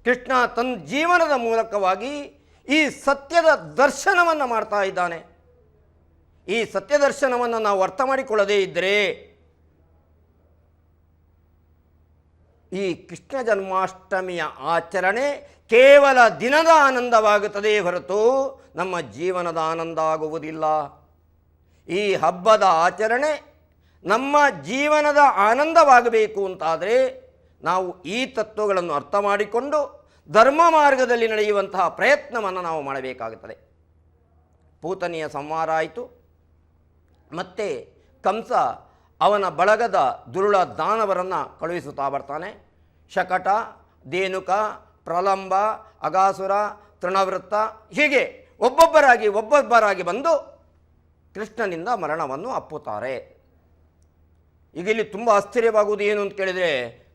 ಕೃಷ್ಣ ತನ್ನ ಜೀವನದ ಮೂಲಕವಾಗಿ ಈ ಸತ್ಯದ ದರ್ಶನವನ್ನು ಮಾಡ್ತಾ ಇದ್ದಾನೆ. ಈ ಸತ್ಯ ದರ್ಶನವನ್ನು ನಾವು ಅರ್ಥ ಮಾಡಿಕೊಳ್ಳದೇ ಇದ್ದರೆ ಈ ಕೃಷ್ಣ ಜನ್ಮಾಷ್ಟಮಿಯ ಆಚರಣೆ ಕೇವಲ ದಿನದ ಆನಂದವಾಗುತ್ತದೆ ಹೊರತು ನಮ್ಮ ಜೀವನದ ಆನಂದ ಆಗುವುದಿಲ್ಲ. ಈ ಹಬ್ಬದ ಆಚರಣೆ ನಮ್ಮ ಜೀವನದ ಆನಂದವಾಗಬೇಕು ಅಂತಾದರೆ ನಾವು ಈ ತತ್ವಗಳನ್ನು ಅರ್ಥ ಮಾಡಿಕೊಂಡು ಧರ್ಮ ಮಾರ್ಗದಲ್ಲಿ ನಡೆಯುವಂತಹ ಪ್ರಯತ್ನವನ್ನು ನಾವು ಮಾಡಬೇಕಾಗುತ್ತದೆ. ಪೂತನಿಯ ಸಂಹಾರ ಆಯಿತು. ಮತ್ತು ಕಂಸ ಅವನ ಬಳಗದ ದುರುಳ ದಾನವರನ್ನು ಕಳುಹಿಸುತ್ತಾ ಬರ್ತಾನೆ. ಶಕಟ, ಧೇನುಕ, ಪ್ರಲಂಬ, ಅಗಾಸುರ, ತೃಣವೃತ್ತ ಹೀಗೆ ಒಬ್ಬೊಬ್ಬರಾಗಿ ಬಂದು ಕೃಷ್ಣನಿಂದ ಮರಣವನ್ನು ಅಪ್ಪುತ್ತಾರೆ. ಈಗ ಇಲ್ಲಿ ತುಂಬ ಆಶ್ಚರ್ಯವಾಗುವುದು ಏನು ಅಂತ ಕೇಳಿದರೆ,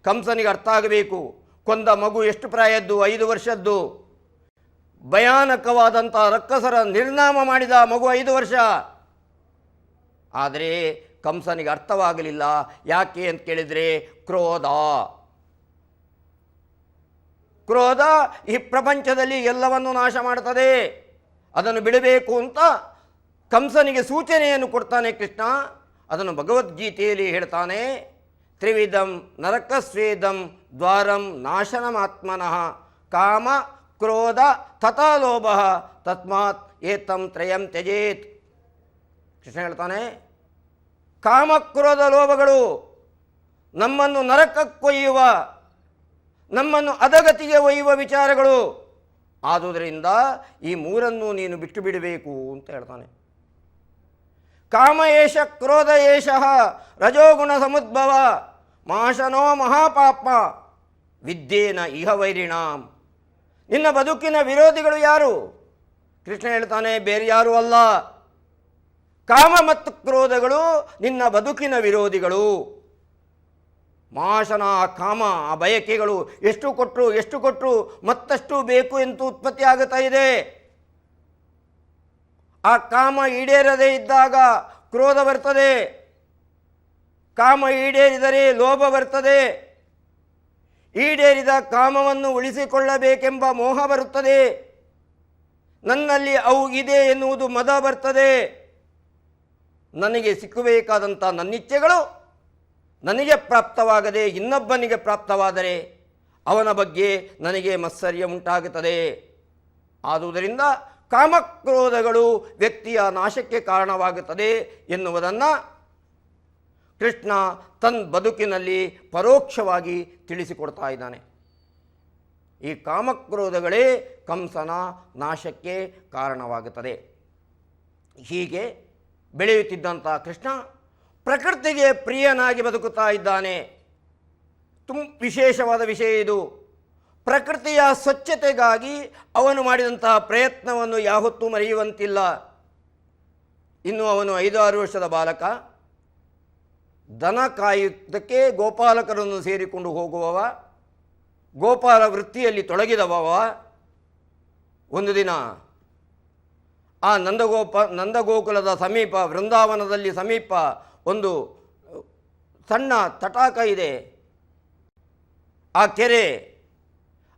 ಕಂಸನಿಗೆ ಅರ್ಥ ಆಗಬೇಕು, ಕೊಂದ ಮಗು ಎಷ್ಟು ಪ್ರಾಯದ್ದು? 5 ವರ್ಷದ್ದು. ಭಯಾನಕವಾದಂಥ ರಕ್ಕಸರ ನಿರ್ನಾಮ ಮಾಡಿದ ಮಗು 5 ವರ್ಷ. ಆದರೆ ಕಂಸನಿಗೆ ಅರ್ಥವಾಗಲಿಲ್ಲ. ಯಾಕೆ ಅಂತ ಕೇಳಿದರೆ ಕ್ರೋಧ ಈ ಪ್ರಪಂಚದಲ್ಲಿ ಎಲ್ಲವನ್ನು ನಾಶ ಮಾಡ್ತದೆ, ಅದನ್ನು ಬಿಡಬೇಕು ಅಂತ ಕಂಸನಿಗೆ ಸೂಚನೆಯನ್ನು ಕೊಡ್ತಾನೆ ಕೃಷ್ಣ. ಅದನ್ನು ಭಗವದ್ಗೀತೆಯಲ್ಲಿ ಹೇಳ್ತಾನೆ, ತ್ರಿವಿಧಂ ನರಕಸ್ವೇದಂ ದ್ವಾರಂ ನಾಶನಮಾತ್ಮನಃ ಕಾಮ ಕ್ರೋಧ ತಥಾ ಲೋಭ ತಸ್ಮಾತ್ ಏತಂ ತ್ರಯಂ ತ್ಯಜೇತ್. ಕೃಷ್ಣ ಹೇಳ್ತಾನೆ, ಕಾಮಕ್ರೋಧ ಲೋಭಗಳು ನಮ್ಮನ್ನು ನರಕಕ್ಕೊಯ್ಯುವ, ನಮ್ಮನ್ನು ಅಧಗತಿಗೆ ಒಯ್ಯುವ ವಿಚಾರಗಳು. ಆದುದರಿಂದ ಈ ಮೂರನ್ನು ನೀನು ಬಿಟ್ಟು ಬಿಡಬೇಕು ಅಂತ ಹೇಳ್ತಾನೆ. ಕಾಮ ಏಷ ಕ್ರೋಧ ಏಷಃ ರಜೋಗುಣ ಸಮುದ್ಭವ ಮಾಶನೋ ಮಹಾಪಾಪ ವಿದ್ಯೇನ ಇಹ ವೈರಿಣಾಂ. ನಿನ್ನ ಬದುಕಿನ ವಿರೋಧಿಗಳು ಯಾರು? ಕೃಷ್ಣ ಹೇಳ್ತಾನೆ, ಬೇರೆ ಯಾರೂ ಅಲ್ಲ, ಕಾಮ ಮತ್ತು ಕ್ರೋಧಗಳು ನಿನ್ನ ಬದುಕಿನ ವಿರೋಧಿಗಳು. ಮಾಶನ, ಆ ಕಾಮ, ಆ ಬಯಕೆಗಳು ಎಷ್ಟು ಕೊಟ್ಟರು ಮತ್ತಷ್ಟು ಬೇಕು ಎಂದು ಉತ್ಪತ್ತಿ ಆಗುತ್ತಾ ಇದೆ. ಆ ಕಾಮ ಈಡೇರದೇ ಇದ್ದಾಗ ಕ್ರೋಧ ಬರ್ತದೆ, ಕಾಮ ಈಡೇರಿದರೆ ಲೋಭ ಬರ್ತದೆ, ಈಡೇರಿದ ಕಾಮವನ್ನು ಉಳಿಸಿಕೊಳ್ಳಬೇಕೆಂಬ ಮೋಹ ಬರುತ್ತದೆ, ನನ್ನಲ್ಲಿ ಅವು ಇದೆ ಎನ್ನುವುದು ಮದ ಬರ್ತದೆ. ನನಗೆ ಸಿಕ್ಕಬೇಕಾದಂಥ ನನ್ನಿಚ್ಛೆಗಳು ನನಗೆ ಪ್ರಾಪ್ತವಾಗದೆ ಇನ್ನೊಬ್ಬನಿಗೆ ಪ್ರಾಪ್ತವಾದರೆ ಅವನ ಬಗ್ಗೆ ನನಗೆ ಮತ್ಸರ್ಯ ಉಂಟಾಗುತ್ತದೆ. ಆದುದರಿಂದ ಕಾಮಕ್ರೋಧಗಳು ವ್ಯಕ್ತಿಯ ನಾಶಕ್ಕೆ ಕಾರಣವಾಗುತ್ತದೆ ಎನ್ನುವುದನ್ನು ಕೃಷ್ಣ ತನ್ನ ಬದುಕಿನಲ್ಲಿ ಪರೋಕ್ಷವಾಗಿ ತಿಳಿಸಿಕೊಡ್ತಾ ಇದ್ದಾನೆ. ಈ ಕಾಮಕ್ರೋಧಗಳೇ ಕಂಸನ ನಾಶಕ್ಕೆ ಕಾರಣವಾಗುತ್ತದೆ. ಹೀಗೆ ಬೆಳೆಯುತ್ತಿದ್ದಂಥ ಕೃಷ್ಣ ಪ್ರಕೃತಿಗೆ ಪ್ರಿಯನಾಗಿ ಬದುಕುತ್ತಾ ಇದ್ದಾನೆ. ವಿಶೇಷವಾದ ವಿಷಯ ಇದು. ಪ್ರಕೃತಿಯ ಸ್ವಚ್ಛತೆಗಾಗಿ ಅವನು ಮಾಡಿದಂತಹ ಪ್ರಯತ್ನವನ್ನು ಯಾವತ್ತೂ ಮರೆಯುವಂತಿಲ್ಲ. ಇನ್ನು ಅವನು 5-6 ವರ್ಷದ ಬಾಲಕ, ದನ ಕಾಯುವುದಕ್ಕೆ ಗೋಪಾಲಕರನ್ನು ಸೇರಿಕೊಂಡು ಹೋಗುವವ, ಗೋಪಾಲ ವೃತ್ತಿಯಲ್ಲಿ ತೊಡಗಿದವವ. ಒಂದು ದಿನ ಆ ನಂದಗೋಕುಲದ ಸಮೀಪ, ವೃಂದಾವನದಲ್ಲಿ ಸಮೀಪ ಒಂದು ಸಣ್ಣ ತಟಾಕ ಇದೆ.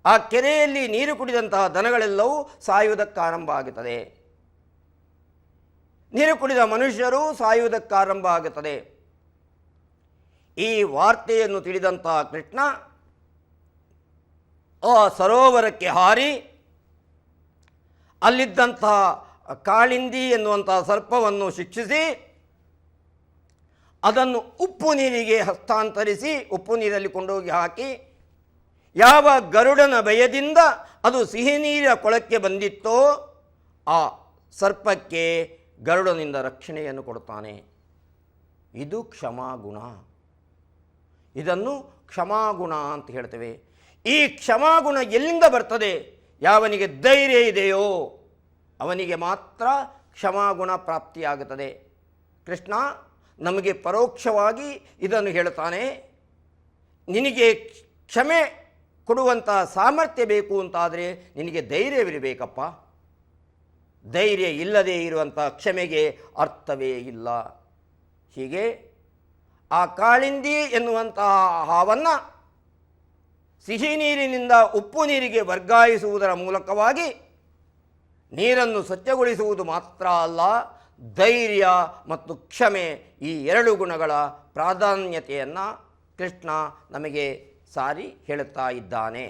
ಆ ಕೆರೆಯಲ್ಲಿ ನೀರು ಕುಡಿದಂತಹ ದನಗಳೆಲ್ಲವೂ ಸಾಯುವುದಕ್ಕಾರಂಭ ಆಗುತ್ತದೆ. ನೀರು ಕುಡಿದ ಮನುಷ್ಯರು ಸಾಯುವುದಕ್ಕಾರಂಭ ಆಗುತ್ತದೆ. ಈ ವಾರ್ತೆಯನ್ನು ತಿಳಿದಂತಹ ಕೃಷ್ಣ ಆ ಸರೋವರಕ್ಕೆ ಹಾರಿ ಅಲ್ಲಿದ್ದಂತಹ ಕಾಳಿಂದಿ ಎನ್ನುವಂತಹ ಸರ್ಪವನ್ನು ಶಿಕ್ಷಿಸಿ ಅದನ್ನು ಉಪ್ಪು ನೀರಿಗೆ ಹಸ್ತಾಂತರಿಸಿ ಉಪ್ಪು ನೀರಲ್ಲಿ ಕೊಂಡೋಗಿ ಹಾಕಿ, ಯಾವ ಗರುಡನ ಭಯದಿಂದ ಅದು ಸಿಹಿ ನೀರಿನ ಕೊಳಕ್ಕೆ ಬಂದಿತ್ತೋ ಆ ಸರ್ಪಕ್ಕೆ ಗರುಡನಿಂದ ರಕ್ಷಣೆಯನ್ನು ಕೊಡುತ್ತಾನೆ. ಇದು ಕ್ಷಮಾಗುಣ. ಇದನ್ನು ಕ್ಷಮಾಗುಣ ಅಂತ ಹೇಳ್ತೇವೆ. ಈ ಕ್ಷಮಾಗುಣ ಎಲ್ಲಿಂದ ಬರ್ತದೆ? ಯಾವನಿಗೆ ಧೈರ್ಯ ಇದೆಯೋ ಅವನಿಗೆ ಮಾತ್ರ ಕ್ಷಮಾಗುಣ ಪ್ರಾಪ್ತಿಯಾಗುತ್ತದೆ. ಕೃಷ್ಣ ನಮಗೆ ಪರೋಕ್ಷವಾಗಿ ಇದನ್ನು ಹೇಳ್ತಾನೆ. ನಿನಗೆ ಕ್ಷಮೆ ಕೊಡುವಂಥ ಸಾಮರ್ಥ್ಯ ಬೇಕು ಅಂತಾದರೆ ನಿನಗೆ ಧೈರ್ಯವಿರಬೇಕಪ್ಪ. ಧೈರ್ಯ ಇಲ್ಲದೆ ಇರುವಂಥ ಕ್ಷಮೆಗೆ ಅರ್ಥವೇ ಇಲ್ಲ. ಹೀಗೆ ಆ ಕಾಳಿಂದಿ ಎನ್ನುವಂತಹ ಹಾವನ್ನು ಸಿಹಿ ನೀರಿನಿಂದ ಉಪ್ಪು ನೀರಿಗೆ ವರ್ಗಾಯಿಸುವುದರ ಮೂಲಕವಾಗಿ ನೀರನ್ನು ಸ್ವಚ್ಛಗೊಳಿಸುವುದು ಮಾತ್ರ ಅಲ್ಲ, ಧೈರ್ಯ ಮತ್ತು ಕ್ಷಮೆ ಈ 2 ಗುಣಗಳ ಪ್ರಾಧಾನ್ಯತೆಯನ್ನು ಕೃಷ್ಣ ನಮಗೆ ಸಾರಿ ಹೇಳುತ್ತಾ ಇದ್ದಾನೆ.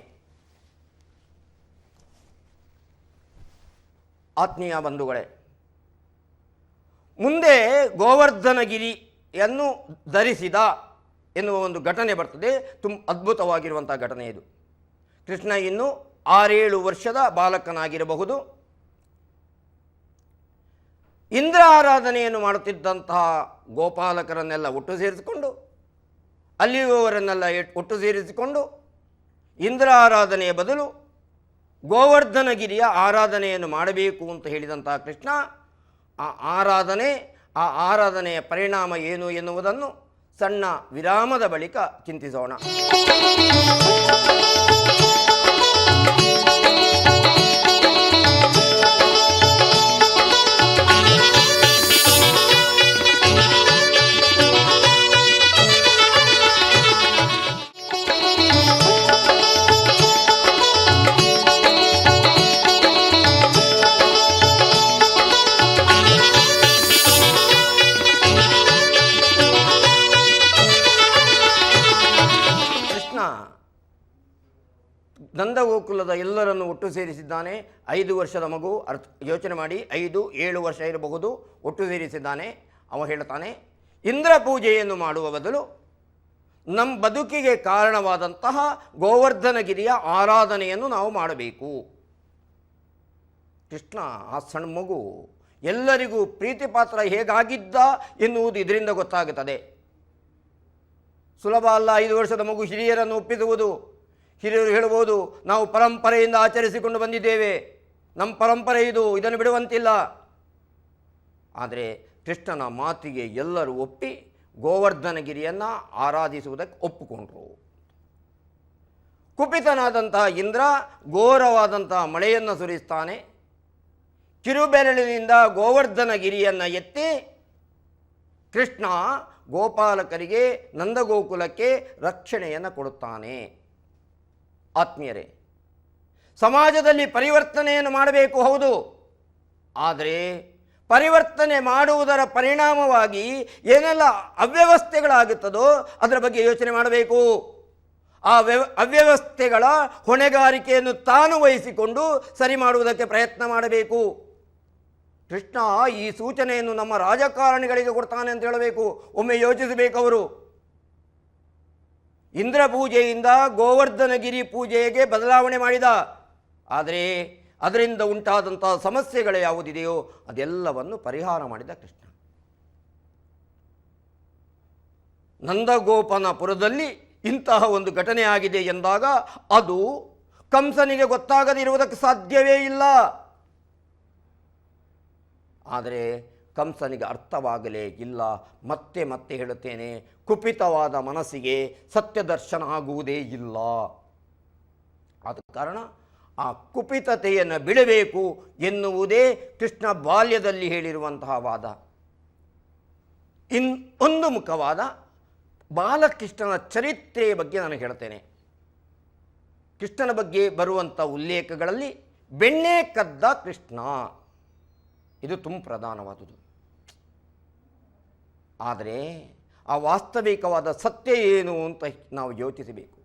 ಆತ್ಮೀಯ ಬಂಧುಗಳೇ, ಮುಂದೆ ಗೋವರ್ಧನಗಿರಿಯನ್ನು ಧರಿಸಿದ ಎನ್ನುವ ಒಂದು ಘಟನೆ ಬರ್ತದೆ. ಅದ್ಭುತವಾಗಿರುವಂಥ ಘಟನೆ ಇದು. ಕೃಷ್ಣ ಇನ್ನು 6-7 ವರ್ಷದ ಬಾಲಕನಾಗಿರಬಹುದು. ಇಂದ್ರ ಆರಾಧನೆಯನ್ನು ಮಾಡುತ್ತಿದ್ದಂತಹ ಗೋಪಾಲಕರನ್ನೆಲ್ಲ ಒಟ್ಟು ಸೇರಿಸಿಕೊಂಡು, ಅಲ್ಲಿರುವವರನ್ನೆಲ್ಲ ಒಟ್ಟು ಸೇರಿಸಿಕೊಂಡು ಇಂದ್ರ ಆರಾಧನೆಯ ಬದಲು ಗೋವರ್ಧನಗಿರಿಯ ಆರಾಧನೆಯನ್ನು ಮಾಡಬೇಕು ಅಂತ ಹೇಳಿದಂತಹ ಕೃಷ್ಣ ಆ ಆರಾಧನೆಯ ಪರಿಣಾಮ ಏನು ಎನ್ನುವುದನ್ನು ಸಣ್ಣ ವಿರಾಮದ ಬಳಿಕ ಚಿಂತಿಸೋಣ. ನಂದಗೋಕುಲದ ಎಲ್ಲರನ್ನು ಒಟ್ಟು ಸೇರಿಸಿದ್ದಾನೆ. 5 ವರ್ಷದ ಮಗು, ಯೋಚನೆ ಮಾಡಿ, 5-7 ವರ್ಷ ಇರಬಹುದು, ಒಟ್ಟು ಸೇರಿಸಿದ್ದಾನೆ. ಅವ ಹೇಳ್ತಾನೆ, ಇಂದ್ರ ಪೂಜೆಯನ್ನು ಮಾಡುವ ಬದಲು ನಮ್ಮ ಬದುಕಿಗೆ ಕಾರಣವಾದಂತಹ ಗೋವರ್ಧನಗಿರಿಯ ಆರಾಧನೆಯನ್ನು ನಾವು ಮಾಡಬೇಕು. ಕೃಷ್ಣ ಆ ಸಣ್ಣ ಮಗು ಎಲ್ಲರಿಗೂ ಪ್ರೀತಿ ಪಾತ್ರ ಹೇಗಾಗಿದ್ದ ಎನ್ನುವುದು ಇದರಿಂದ ಗೊತ್ತಾಗುತ್ತದೆ. ಸುಲಭ ಅಲ್ಲ 5 ವರ್ಷದ ಮಗು ಹಿರಿಯರನ್ನು ಒಪ್ಪಿಸುವುದು. ಹಿರಿಯರು ಹೇಳಬಹುದು, ನಾವು ಪರಂಪರೆಯಿಂದ ಆಚರಿಸಿಕೊಂಡು ಬಂದಿದ್ದೇವೆ, ನಮ್ಮ ಪರಂಪರೆ ಇದು, ಇದನ್ನು ಬಿಡುವಂತಿಲ್ಲ. ಆದರೆ ಕೃಷ್ಣನ ಮಾತಿಗೆ ಎಲ್ಲರೂ ಒಪ್ಪಿ ಗೋವರ್ಧನಗಿರಿಯನ್ನು ಆರಾಧಿಸುವುದಕ್ಕೆ ಒಪ್ಪಿಕೊಂಡರು. ಕುಪಿತನಾದಂತಹ ಇಂದ್ರ ಘೋರವಾದಂತಹ ಮಳೆಯನ್ನು ಸುರಿಸ್ತಾನೆ. ಕಿರುಬೆರಳಿನಿಂದ ಗೋವರ್ಧನಗಿರಿಯನ್ನು ಎತ್ತಿ ಕೃಷ್ಣ ಗೋಪಾಲಕರಿಗೆ, ನಂದಗೋಕುಲಕ್ಕೆ ರಕ್ಷಣೆಯನ್ನು ಕೊಡುತ್ತಾನೆ. ಆತ್ಮೀಯರೇ, ಸಮಾಜದಲ್ಲಿ ಪರಿವರ್ತನೆಯನ್ನು ಮಾಡಬೇಕು, ಹೌದು. ಆದರೆ ಪರಿವರ್ತನೆ ಮಾಡುವುದರ ಪರಿಣಾಮವಾಗಿ ಏನೆಲ್ಲ ಅವ್ಯವಸ್ಥೆಗಳಾಗುತ್ತದೋ ಅದರ ಬಗ್ಗೆ ಯೋಚನೆ ಮಾಡಬೇಕು. ಆ ಅವ್ಯವಸ್ಥೆಗಳ ಹೊಣೆಗಾರಿಕೆಯನ್ನು ತಾನು ವಹಿಸಿಕೊಂಡು ಸರಿ ಮಾಡುವುದಕ್ಕೆ ಪ್ರಯತ್ನ ಮಾಡಬೇಕು. ಕೃಷ್ಣ ಈ ಸೂಚನೆಯನ್ನು ನಮ್ಮ ರಾಜಕಾರಣಿಗಳಿಗೆ ಕೊಡ್ತಾನೆ ಅಂತ ಹೇಳಬೇಕು. ಒಮ್ಮೆ ಯೋಚಿಸಬೇಕು ಅವರು. ಇಂದ್ರ ಪೂಜೆಯಿಂದ ಗೋವರ್ಧನಗಿರಿ ಪೂಜೆಗೆ ಬದಲಾವಣೆ ಮಾಡಿದ. ಆದರೆ ಅದರಿಂದ ಉಂಟಾದಂಥ ಸಮಸ್ಯೆಗಳು ಯಾವುದಿದೆಯೋ ಅದೆಲ್ಲವನ್ನು ಪರಿಹಾರ ಮಾಡಿದ ಕೃಷ್ಣ. ನಂದಗೋಪನಪುರದಲ್ಲಿ ಇಂತಹ ಒಂದು ಘಟನೆ ಆಗಿದೆ ಎಂದಾಗ ಅದು ಕಂಸನಿಗೆ ಗೊತ್ತಾಗದಿರುವುದಕ್ಕೆ ಸಾಧ್ಯವೇ ಇಲ್ಲ. ಆದರೆ ಕಂಸನಿಗೆ ಅರ್ಥವಾಗಲೇ ಇಲ್ಲ. ಮತ್ತೆ ಮತ್ತೆ ಹೇಳುತ್ತೇನೆ, ಕುಪಿತವಾದ ಮನಸ್ಸಿಗೆ ಸತ್ಯ ದರ್ಶನ ಆಗುವುದೇ ಇಲ್ಲ. ಆದ ಕಾರಣ ಆ ಕುಪಿತತೆಯನ್ನು ಬಿಡಬೇಕು ಎನ್ನುವುದೇ ಕೃಷ್ಣ ಬಾಲ್ಯದಲ್ಲಿ ಹೇಳಿರುವಂತಹ ವಾದ. ಒಂದು ಮುಖವಾದ ಬಾಲಕೃಷ್ಣನ ಚರಿತ್ರೆಯ ಬಗ್ಗೆ ನಾನು ಹೇಳ್ತೇನೆ. ಕೃಷ್ಣನ ಬಗ್ಗೆ ಬರುವಂಥ ಉಲ್ಲೇಖಗಳಲ್ಲಿ ಬೆಣ್ಣೆ ಕದ್ದ ಕೃಷ್ಣ, ಇದು ತುಂಬ ಪ್ರಧಾನವಾದುದು. ಆದರೆ ಆ ವಾಸ್ತವಿಕವಾದ ಸತ್ಯ ಏನು ಅಂತ ನಾವು ಯೋಚಿಸಬೇಕು.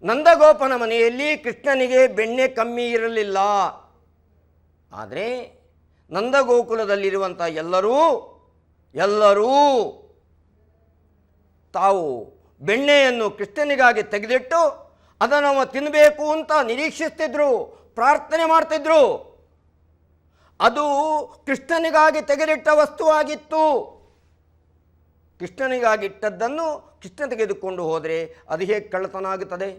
ನಂದಗೋಪನ ಮನೆಯಲ್ಲಿ ಕೃಷ್ಣನಿಗೆ ಬೆಣ್ಣೆ ಕಮ್ಮಿ ಇರಲಿಲ್ಲ. ಆದರೆ ನಂದಗೋಕುಲದಲ್ಲಿರುವಂಥ ಎಲ್ಲರೂ ತಾವು ಬೆಣ್ಣೆಯನ್ನು ಕೃಷ್ಣನಿಗಾಗಿ ತೆಗೆದಿಟ್ಟು ಅದನ್ನು ಅವ ತಿನ್ನಬೇಕು ಅಂತ ನಿರೀಕ್ಷಿಸ್ತಿದ್ರು, ಪ್ರಾರ್ಥನೆ ಮಾಡ್ತಿದ್ರು. ಅದು ಕೃಷ್ಣನಿಗಾಗಿ ತೆಗೆದಿಟ್ಟ ವಸ್ತುವಾಗಿತ್ತು. ಕೃಷ್ಣನಿಗಾಗಿ ಇಟ್ಟದ್ದನ್ನು ಕೃಷ್ಣ ತೆಗೆದುಕೊಂಡು ಹೋದರೆ ಅದು ಹೇಗೆ ಕಳ್ಳತನ ಆಗುತ್ತದೆ?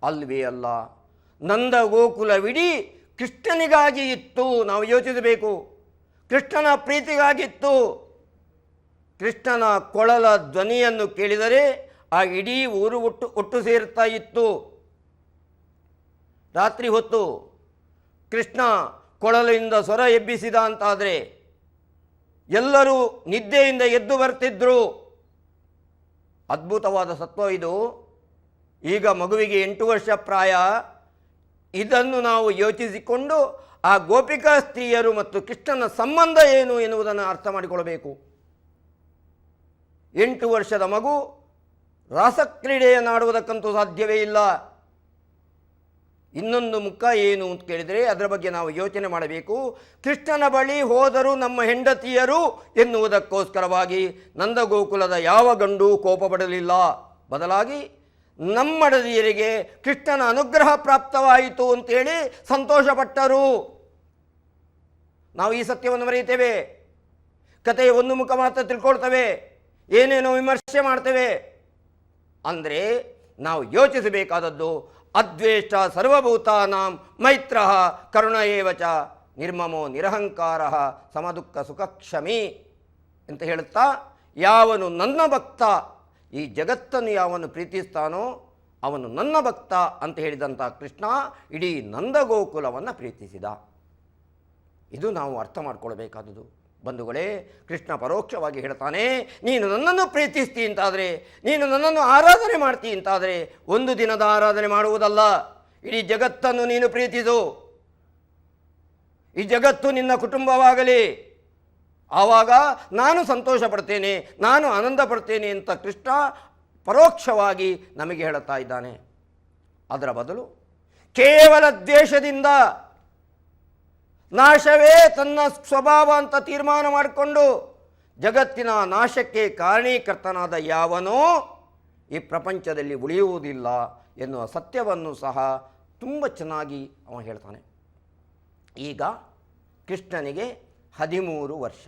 ಅಲ್ವೇ ಅಲ್ಲ. ನಂದಗೋಕುಲವಿಡೀ ಕೃಷ್ಣನಿಗಾಗಿ ಇತ್ತು. ನಾವು ಯೋಚಿಸಬೇಕು. ಕೃಷ್ಣನ ಪ್ರೀತಿಗಾಗಿತ್ತು. ಕೃಷ್ಣನ ಕೊಳಲ ಧ್ವನಿಯನ್ನು ಕೇಳಿದರೆ ಆ ಇಡೀ ಊರು ಒಟ್ಟು ಸೇರ್ತಾ ಇತ್ತು. ರಾತ್ರಿ ಹೊತ್ತು ಕೃಷ್ಣ ಕೊಳಲಿಂದ ಸ್ವರ ಎಬ್ಬಿಸಿದ ಅಂತಾದರೆ ಎಲ್ಲರೂ ನಿದ್ದೆಯಿಂದ ಎದ್ದು ಬರ್ತಿದ್ರು. ಅದ್ಭುತವಾದ ಸತ್ವ ಇದು. ಈಗ ಮಗುವಿಗೆ 8 ವರ್ಷ ಪ್ರಾಯ. ಇದನ್ನು ನಾವು ಯೋಚಿಸಿಕೊಂಡು ಆ ಗೋಪಿಕಾ ಸ್ತ್ರೀಯರು ಮತ್ತು ಕೃಷ್ಣನ ಸಂಬಂಧ ಏನು ಎನ್ನುವುದನ್ನು ಅರ್ಥ ಮಾಡಿಕೊಳ್ಳಬೇಕು. 8 ವರ್ಷದ ಮಗು ರಾಸಕ್ರೀಡೆಯನ್ನಾಡುವುದಕ್ಕಂತೂ ಸಾಧ್ಯವೇ ಇಲ್ಲ. ಇನ್ನೊಂದು ಮುಖ ಏನು ಅಂತ ಕೇಳಿದರೆ ಅದರ ಬಗ್ಗೆ ನಾವು ಯೋಚನೆ ಮಾಡಬೇಕು. ಕೃಷ್ಣನ ಬಳಿ ಹೋದರೂ ನಮ್ಮ ಹೆಂಡತಿಯರು ಎನ್ನುವುದಕ್ಕೋಸ್ಕರವಾಗಿ ನಂದಗೋಕುಲದ ಯಾವ ಗಂಡು ಕೋಪ ಪಡಲಿಲ್ಲ. ಬದಲಾಗಿ ನಮ್ಮಡದಿಯರಿಗೆ ಕೃಷ್ಣನ ಅನುಗ್ರಹ ಪ್ರಾಪ್ತವಾಯಿತು ಅಂತೇಳಿ ಸಂತೋಷಪಟ್ಟರು. ನಾವು ಈ ಸತ್ಯವನ್ನು ಮರೆಯುತ್ತೇವೆ. ಕಥೆಯ ಒಂದು ಮುಖ ಮಾತ್ರ ತಿಳ್ಕೊಳ್ತೇವೆ, ಏನೇನೋ ವಿಮರ್ಶೆ ಮಾಡ್ತೇವೆ. ಅಂದರೆ ನಾವು ಯೋಚಿಸಬೇಕಾದದ್ದು ಅದ್ವೇಷ್ಟ ಸರ್ವಭೂತಾನಾಂ ಮೈತ್ರ ಕರುಣ ಏವಚ ನಿರ್ಮಮೋ ನಿರಹಂಕಾರ ಸಮದುಃಖ ಸುಖಕ್ಷಮಿ ಅಂತ ಹೇಳುತ್ತಾ, ಯಾವನು ನನ್ನ ಭಕ್ತ, ಈ ಜಗತ್ತನ್ನು ಯಾವನು ಪ್ರೀತಿಸ್ತಾನೋ ಅವನು ನನ್ನ ಭಕ್ತ ಅಂತ ಹೇಳಿದಂಥ ಕೃಷ್ಣ ಇಡೀ ನಂದಗೋಕುಲವನ್ನು ಪ್ರೀತಿಸಿದ. ಇದು ನಾವು ಅರ್ಥ ಮಾಡಿಕೊಳ್ಬೇಕಾದುದು. ಬಂಧುಗಳೇ, ಕೃಷ್ಣ ಪರೋಕ್ಷವಾಗಿ ಹೇಳ್ತಾನೆ, ನೀನು ನನ್ನನ್ನು ಪ್ರೀತಿಸ್ತಿ ಅಂತಾದರೆ, ನೀನು ನನ್ನನ್ನು ಆರಾಧನೆ ಮಾಡ್ತಿ ಅಂತಾದರೆ ಒಂದು ದಿನದ ಆರಾಧನೆ ಮಾಡುವುದಲ್ಲ, ಇಡೀ ಜಗತ್ತನ್ನು ನೀನು ಪ್ರೀತಿಸು. ಈ ಜಗತ್ತು ನಿನ್ನ ಕುಟುಂಬವಾಗಲಿ, ಆವಾಗ ನಾನು ಸಂತೋಷ ಪಡ್ತೇನೆ, ನಾನು ಆನಂದ ಪಡ್ತೇನೆ ಅಂತ ಕೃಷ್ಣ ಪರೋಕ್ಷವಾಗಿ ನಮಗೆ ಹೇಳುತ್ತಾ ಇದ್ದಾನೆ. ಅದರ ಬದಲು ಕೇವಲ ದ್ವೇಷದಿಂದ ನಾಶವೇ ತನ್ನ ಸ್ವಭಾವ ಅಂತ ತೀರ್ಮಾನ ಮಾಡಿಕೊಂಡು ಜಗತ್ತಿನ ನಾಶಕ್ಕೆ ಕಾರಣೀಕರ್ತನಾದ ಯಾವನೋ ಈ ಪ್ರಪಂಚದಲ್ಲಿ ಉಳಿಯುವುದಿಲ್ಲ ಎನ್ನುವ ಸತ್ಯವನ್ನು ಸಹ ತುಂಬ ಚೆನ್ನಾಗಿ ಅವ ಹೇಳ್ತಾನೆ. ಈಗ ಕೃಷ್ಣನಿಗೆ 13 ವರ್ಷ.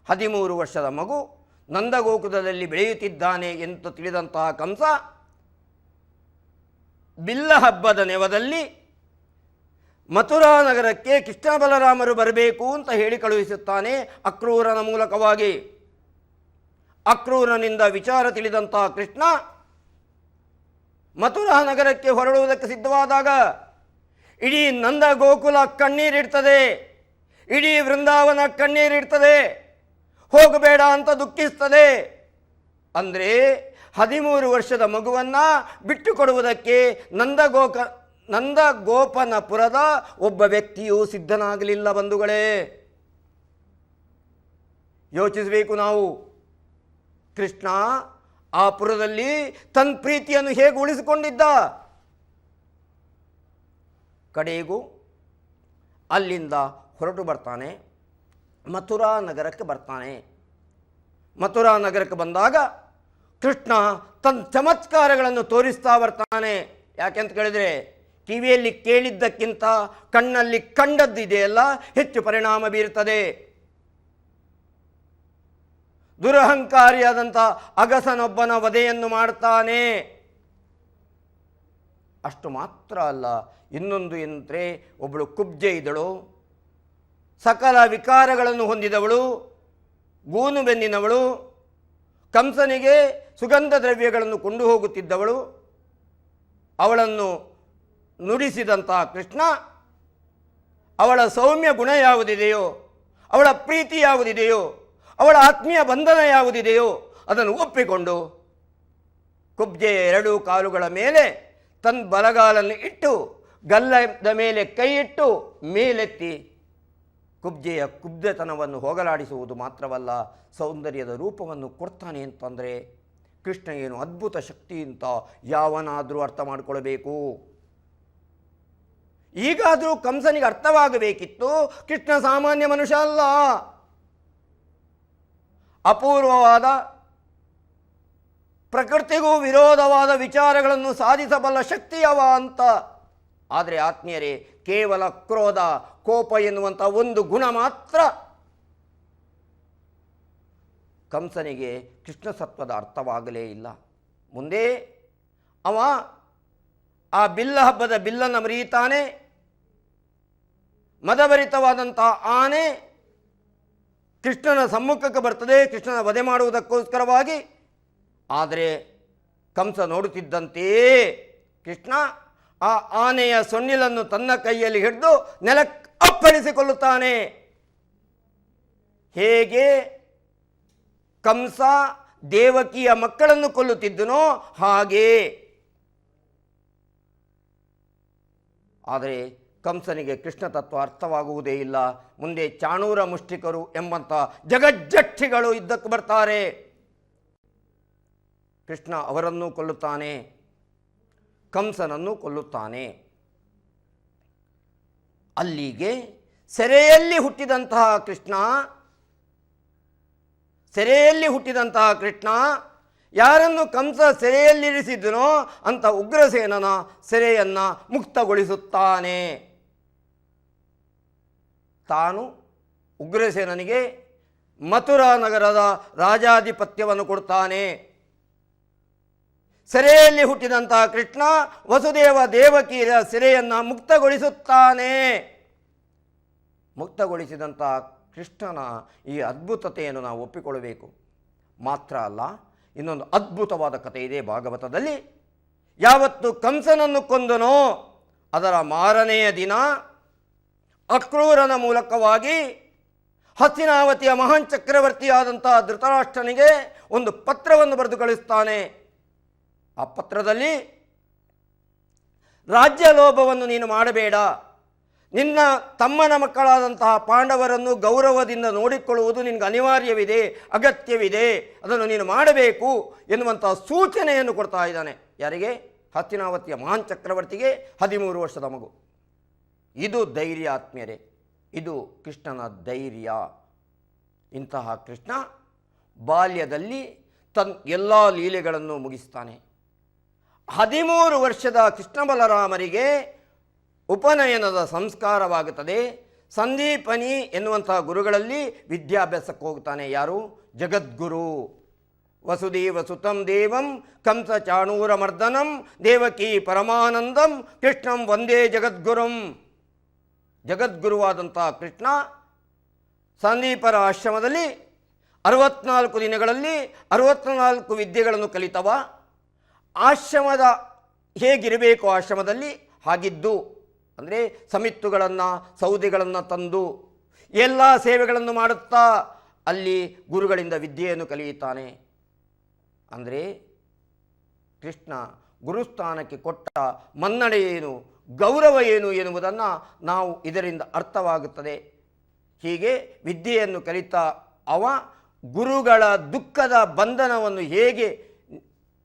13 ವರ್ಷದ ಮಗು ನಂದಗೋಕುಲದಲ್ಲಿ ಬೆಳೆಯುತ್ತಿದ್ದಾನೆ ಎಂದು ತಿಳಿದಂತಹ ಕಂಸ ಬಿಲ್ಲ ಹಬ್ಬದ ನೆವದಲ್ಲಿ ಮಥುರಾ ನಗರಕ್ಕೆ ಕೃಷ್ಣ ಬಲರಾಮರು ಬರಬೇಕು ಅಂತ ಹೇಳಿ ಕಳುಹಿಸುತ್ತಾನೆ ಅಕ್ರೂರನ ಮೂಲಕವಾಗಿ. ಅಕ್ರೂರನಿಂದ ವಿಚಾರ ತಿಳಿದಂತಹ ಕೃಷ್ಣ ಮಥುರಾ ನಗರಕ್ಕೆ ಹೊರಡುವುದಕ್ಕೆ ಸಿದ್ಧವಾದಾಗ ಇಡೀ ನಂದ ಗೋಕುಲ ಕಣ್ಣೀರಿಡ್ತದೆ, ಇಡೀ ವೃಂದಾವನ ಕಣ್ಣೀರಿಡ್ತದೆ, ಹೋಗಬೇಡ ಅಂತ ದುಃಖಿಸ್ತದೆ. ಅಂದರೆ 13 ವರ್ಷದ ಮಗುವನ್ನು ಬಿಟ್ಟು ಕೊಡುವುದಕ್ಕೆ ನಂದಗೋಪನಪುರದ ಒಬ್ಬ ವ್ಯಕ್ತಿಯೂ ಸಿದ್ಧನಾಗಲಿಲ್ಲ. ಬಂಧುಗಳೇ, ಯೋಚಿಸಬೇಕು ನಾವು. ಕೃಷ್ಣ ಆ ಪುರದಲ್ಲಿ ತನ್ನ ಪ್ರೀತಿಯನ್ನು ಹೇಗೆ ಉಳಿಸಿಕೊಂಡಿದ್ದ. ಕಡೆಗೂ ಅಲ್ಲಿಂದ ಹೊರಟು ಬರ್ತಾನೆ, ಮಥುರಾ ನಗರಕ್ಕೆ ಬರ್ತಾನೆ. ಮಥುರಾ ನಗರಕ್ಕೆ ಬಂದಾಗ ಕೃಷ್ಣ ತನ್ನ ಚಮತ್ಕಾರಗಳನ್ನು ತೋರಿಸ್ತಾ ಬರ್ತಾನೆ. ಯಾಕೆಂತ ಕೇಳಿದರೆ, ಕಿವಿಯಲ್ಲಿ ಕೇಳಿದ್ದಕ್ಕಿಂತ ಕಣ್ಣಲ್ಲಿ ಕಂಡದ್ದಿದೆಯಲ್ಲ ಹೆಚ್ಚು ಪರಿಣಾಮ ಬೀರುತ್ತದೆ. ದುರಹಂಕಾರಿಯಾದಂಥ ಅಗಸನೊಬ್ಬನ ವಧೆಯನ್ನು ಮಾಡ್ತಾನೆ. ಅಷ್ಟು ಮಾತ್ರ ಅಲ್ಲ, ಇನ್ನೊಂದು ಎಂದರೆ ಒಬ್ಬಳು ಕುಬ್ಜೆ ಇದ್ದಳು, ಸಕಲ ವಿಕಾರಗಳನ್ನು ಹೊಂದಿದವಳು, ಗೂನು ಬೆನ್ನಿನವಳು, ಕಂಸನಿಗೆ ಸುಗಂಧ ದ್ರವ್ಯಗಳನ್ನು ಕೊಂಡು ಹೋಗುತ್ತಿದ್ದವಳು. ಅವಳನ್ನು ನುಡಿಸಿದಂತಹ ಕೃಷ್ಣ ಅವಳ ಸೌಮ್ಯ ಗುಣ ಯಾವುದಿದೆಯೋ, ಅವಳ ಪ್ರೀತಿ ಯಾವುದಿದೆಯೋ, ಅವಳ ಆತ್ಮೀಯ ಬಂಧನ ಯಾವುದಿದೆಯೋ ಅದನ್ನು ಒಪ್ಪಿಕೊಂಡು ಕುಬ್ಜೆಯ 2 ಕಾಲುಗಳ ಮೇಲೆ ತನ್ನ ಬಲಗಾಲನ್ನು ಇಟ್ಟು ಗಲ್ಲದ ಮೇಲೆ ಕೈ ಇಟ್ಟು ಮೇಲೆತ್ತಿ ಕುಬ್ಜೆಯ ಕುಬ್ಜತನವನ್ನು ಹೋಗಲಾಡಿಸುವುದು ಮಾತ್ರವಲ್ಲ, ಸೌಂದರ್ಯದ ರೂಪವನ್ನು ಕೊಡ್ತಾನೆ ಅಂತಂದರೆ ಕೃಷ್ಣ ಏನು ಅದ್ಭುತ ಶಕ್ತಿ ಅಂತ ಯಾವನಾದರೂ ಅರ್ಥ ಮಾಡಿಕೊಳ್ಬೇಕು. ಈಗಾದರೂ ಕಂಸನಿಗೆ ಅರ್ಥವಾಗಬೇಕಿತ್ತು, ಕೃಷ್ಣ ಸಾಮಾನ್ಯ ಮನುಷ್ಯ ಅಲ್ಲ, ಅಪೂರ್ವವಾದ ಪ್ರಕೃತಿಗೂ ವಿರೋಧವಾದ ವಿಚಾರಗಳನ್ನು ಸಾಧಿಸಬಲ್ಲ ಶಕ್ತಿಯವ ಅಂತ. ಆದರೆ ಆತ್ಮೀಯರೇ, ಕೇವಲ ಕ್ರೋಧ, ಕೋಪ ಎನ್ನುವಂಥ ಒಂದು ಗುಣ ಮಾತ್ರ ಕಂಸನಿಗೆ ಕೃಷ್ಣ ಸತ್ವದ ಅರ್ಥವಾಗಲೇ ಇಲ್ಲ. ಮುಂದೆ ಅವ ಆ ಬಿಲ್ಲ ಹಬ್ಬದ ಬಿಲ್ಲನ್ನು ಮರೆಯುತ್ತಾನೆ. ಮದಭರಿತವಾದಂಥ ಆನೆ ಕೃಷ್ಣನ ಸಮ್ಮುಖಕ್ಕೆ ಬರ್ತದೆ ಕೃಷ್ಣನ ವಧೆ ಮಾಡುವುದಕ್ಕೋಸ್ಕರವಾಗಿ. ಆದರೆ ಕಂಸ ನೋಡುತ್ತಿದ್ದಂತೆಯೇ ಕೃಷ್ಣ ಆ ಆನೆಯ ಸೊನ್ನಿಲನ್ನು ತನ್ನ ಕೈಯಲ್ಲಿ ಹಿಡಿದು ನೆಲಕ್ಕೆ ಅಪ್ಪಳಿಸಿಕೊಳ್ಳುತ್ತಾನೆ. ಹೇಗೆ ಕಂಸ ದೇವಕಿಯ ಮಕ್ಕಳನ್ನು ಕೊಲ್ಲುತ್ತಿದ್ದನೋ ಹಾಗೆ. ಆದರೆ ಕಂಸನಿಗೆ ಕೃಷ್ಣ ತತ್ವ ಅರ್ಥವಾಗುವುದೇ ಇಲ್ಲ. ಮುಂದೆ ಚಾಣೂರ ಮುಷ್ಟಿಕರು ಎಂಬಂಥ ಜಗಜ್ಜಠಿಗಳು ಇದ್ದಕ್ಕೆ ಬರ್ತಾರೆ. ಕೃಷ್ಣ ಅವರನ್ನು ಕೊಲ್ಲುತ್ತಾನೆ, ಕಂಸನನ್ನು ಕೊಲ್ಲುತ್ತಾನೆ. ಅಲ್ಲಿಗೆ ಸೆರೆಯಲ್ಲಿ ಹುಟ್ಟಿದಂತಹ ಕೃಷ್ಣ ಯಾರನ್ನು ಕಂಸ ಸೆರೆಯಲ್ಲಿರಿಸಿದ್ದನೋ ಅಂತ ಉಗ್ರಸೇನನ ಸೆರೆಯನ್ನು ಮುಕ್ತಗೊಳಿಸುತ್ತಾನೆ. ತಾನು ಉಗ್ರಸೇನನಿಗೆ ಮಥುರಾ ನಗರದ ರಾಜಾಧಿಪತ್ಯವನ್ನು ಕೊಡ್ತಾನೆ. ಸೆರೆಯಲ್ಲಿ ಹುಟ್ಟಿದಂತಹ ಕೃಷ್ಣ ವಸುದೇವ ದೇವಕಿಯ ಸೆರೆಯನ್ನು ಮುಕ್ತಗೊಳಿಸುತ್ತಾನೆ. ಮುಕ್ತಗೊಳಿಸಿದಂತಹ ಕೃಷ್ಣನ ಈ ಅದ್ಭುತತೆಯನ್ನು ನಾವು ಒಪ್ಪಿಕೊಳ್ಳಬೇಕು. ಮಾತ್ರ ಅಲ್ಲ, ಇನ್ನೊಂದು ಅದ್ಭುತವಾದ ಕಥೆ ಇದೆ ಭಾಗವತದಲ್ಲಿ. ಯಾವತ್ತು ಕಂಸನನ್ನು ಕೊಂದನೋ ಅದರ ಮಾರನೆಯ ದಿನ ಅಕ್ರೂರನ ಮೂಲಕವಾಗಿ ಹಸ್ತಿನಾವತಿಯ ಮಹಾನ್ ಚಕ್ರವರ್ತಿಯಾದಂತಹ ಧೃತರಾಷ್ಟ್ರನಿಗೆ ಒಂದು ಪತ್ರವನ್ನು ಬರೆದು ಕಳಿಸ್ತಾನೆ. ಆ ಪತ್ರದಲ್ಲಿ ರಾಜ್ಯ ಲೋಭವನ್ನು ನೀನು ಮಾಡಬೇಡ, ನಿನ್ನ ತಮ್ಮನ ಮಕ್ಕಳಾದಂತಹ ಪಾಂಡವರನ್ನು ಗೌರವದಿಂದ ನೋಡಿಕೊಳ್ಳುವುದು ನಿನಗೆ ಅನಿವಾರ್ಯವಿದೆ, ಅಗತ್ಯವಿದೆ, ಅದನ್ನು ನೀನು ಮಾಡಬೇಕು ಎನ್ನುವಂತಹ ಸೂಚನೆಯನ್ನು ಕೊಡ್ತಾ ಇದ್ದಾನೆ. ಯಾರಿಗೆ? ಹಸ್ತಿನಾವತಿಯ ಮಹಾನ್ ಚಕ್ರವರ್ತಿಗೆ 13 ವರ್ಷದ ಮಗು. ಇದು ಧೈರ್ಯ ಆತ್ಮೀಯರೇ, ಇದು ಕೃಷ್ಣನ ಧೈರ್ಯ. ಇಂತಹ ಕೃಷ್ಣ ಬಾಲ್ಯದಲ್ಲಿ ತನ್ನ ಎಲ್ಲ ಲೀಲೆಗಳನ್ನು ಮುಗಿಸ್ತಾನೆ. 13 ವರ್ಷದ ಕೃಷ್ಣ ಬಲರಾಮರಿಗೆ ಉಪನಯನದ ಸಂಸ್ಕಾರವಾಗುತ್ತದೆ. ಸಂದೀಪನಿ ಎನ್ನುವಂತಹ ಗುರುಗಳಲ್ಲಿ ವಿದ್ಯಾಭ್ಯಾಸಕ್ಕೆ ಹೋಗ್ತಾನೆ. ಯಾರು? ಜಗದ್ಗುರು. ವಸುದೇವ ಸುತಂ ದೇವಂ ಕಂಸ ಚಾಣೂರ ಮರ್ದನಂ ದೇವಕಿ ಪರಮಾನಂದಂ ಕೃಷ್ಣಂ ವಂದೇ ಜಗದ್ಗುರುಂ. ಜಗದ್ಗುರುವಾದಂತಹ ಕೃಷ್ಣ ಸಂದೀಪರ ಆಶ್ರಮದಲ್ಲಿ 64 ದಿನಗಳಲ್ಲಿ 64 ವಿದ್ಯೆಗಳನ್ನು ಕಲಿತವ. ಆಶ್ರಮದ ಹೇಗಿರಬೇಕು ಆಶ್ರಮದಲ್ಲಿ ಹಾಗಿದ್ದು, ಅಂದರೆ ಸಮಿತ್ತುಗಳನ್ನು ಸೌದೆಗಳನ್ನು ತಂದು ಎಲ್ಲ ಸೇವೆಗಳನ್ನು ಮಾಡುತ್ತಾ ಅಲ್ಲಿ ಗುರುಗಳಿಂದ ವಿದ್ಯೆಯನ್ನು ಕಲಿಯುತ್ತಾನೆ. ಅಂದರೆ ಕೃಷ್ಣ ಗುರುಸ್ಥಾನಕ್ಕೆ ಕೊಟ್ಟ ಮನ್ನಣೆ ಏನು, ಗೌರವ ಏನು ಎನ್ನುವುದನ್ನು ನಾವು ಇದರಿಂದ ಅರ್ಥವಾಗುತ್ತದೆ. ಹೀಗೆ ವಿದ್ಯೆಯನ್ನು ಕಲಿತಾ ಅವ ಗುರುಗಳ ದುಃಖದ ಬಂಧನವನ್ನು ಹೇಗೆ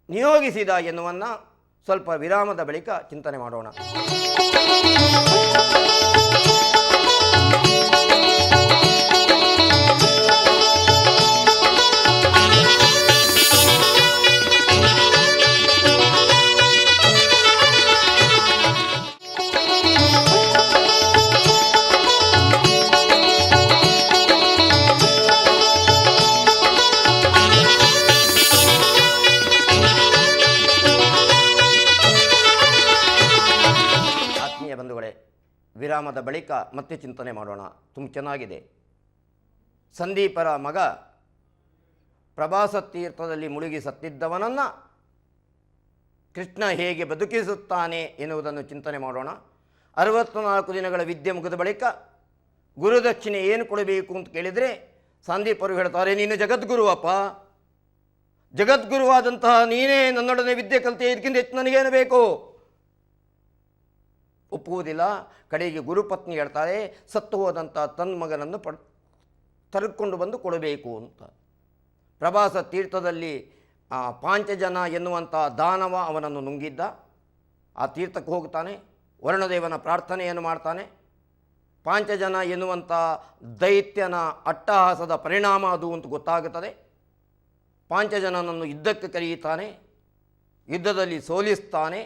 ನಿಯೋಗಿಸಿದ ಎನ್ನುವನ್ನು ಸ್ವಲ್ಪ ವಿರಾಮದ ಬಳಿಕ ಚಿಂತನೆ ಮಾಡೋಣ. ವಿರಾಮದ ಬಳಿಕ ಮತ್ತೆ ಚಿಂತನೆ ಮಾಡೋಣ. ತುಂಬ ಚೆನ್ನಾಗಿದೆ. ಸಂದೀಪರ ಮಗ ಪ್ರಭಾಸ ತೀರ್ಥದಲ್ಲಿ ಮುಳುಗಿ ಸತ್ತಿದ್ದವನನ್ನು ಕೃಷ್ಣ ಹೇಗೆ ಬದುಕಿಸುತ್ತಾನೆ ಎನ್ನುವುದನ್ನು ಚಿಂತನೆ ಮಾಡೋಣ. 64 ದಿನಗಳ ವಿದ್ಯೆ ಮುಗಿದ ಬಳಿಕ ಗುರುದಕ್ಷಿಣೆ ಏನು ಕೊಡಬೇಕು ಅಂತ ಕೇಳಿದರೆ ಸಂದೀಪರು ಹೇಳ್ತಾರೆ, ನೀನು ಜಗದ್ಗುರುವಪ್ಪ, ಜಗದ್ಗುರುವಾದಂತಹ ನೀನೇ ನನ್ನೊಡನೆ ವಿದ್ಯೆ ಕಲಿತೆ, ಇದಕ್ಕಿಂತ ಹೆಚ್ಚು ನನಗೇನು ಬೇಕು? ಒಪ್ಪುವುದಿಲ್ಲ. ಕಡೆಗೆ ಗುರುಪತ್ನಿ ಹೇಳ್ತಾರೆ, ಸತ್ತು ಹೋದಂಥ ತನ್ನ ಮಗನನ್ನು ತರ್ಕೊಂಡು ಬಂದು ಕೊಡಬೇಕು ಅಂತ. ಪ್ರಭಾಸ ತೀರ್ಥದಲ್ಲಿ ಪಾಂಚಜನ ಎನ್ನುವಂಥ ದಾನವ ಅವನನ್ನು ನುಂಗಿದ್ದ. ಆ ತೀರ್ಥಕ್ಕೆ ಹೋಗ್ತಾನೆ, ವರುಣದೇವನ ಪ್ರಾರ್ಥನೆಯನ್ನು ಮಾಡ್ತಾನೆ. ಪಾಂಚಜನ ಎನ್ನುವಂಥ ದೈತ್ಯನ ಅಟ್ಟಹಾಸದ ಪರಿಣಾಮ ಅದು ಅಂತ ಗೊತ್ತಾಗುತ್ತದೆ. ಪಾಂಚಜನನನ್ನು ಯುದ್ಧಕ್ಕೆ ಕರೆಯುತ್ತಾನೆ, ಯುದ್ಧದಲ್ಲಿ ಸೋಲಿಸ್ತಾನೆ.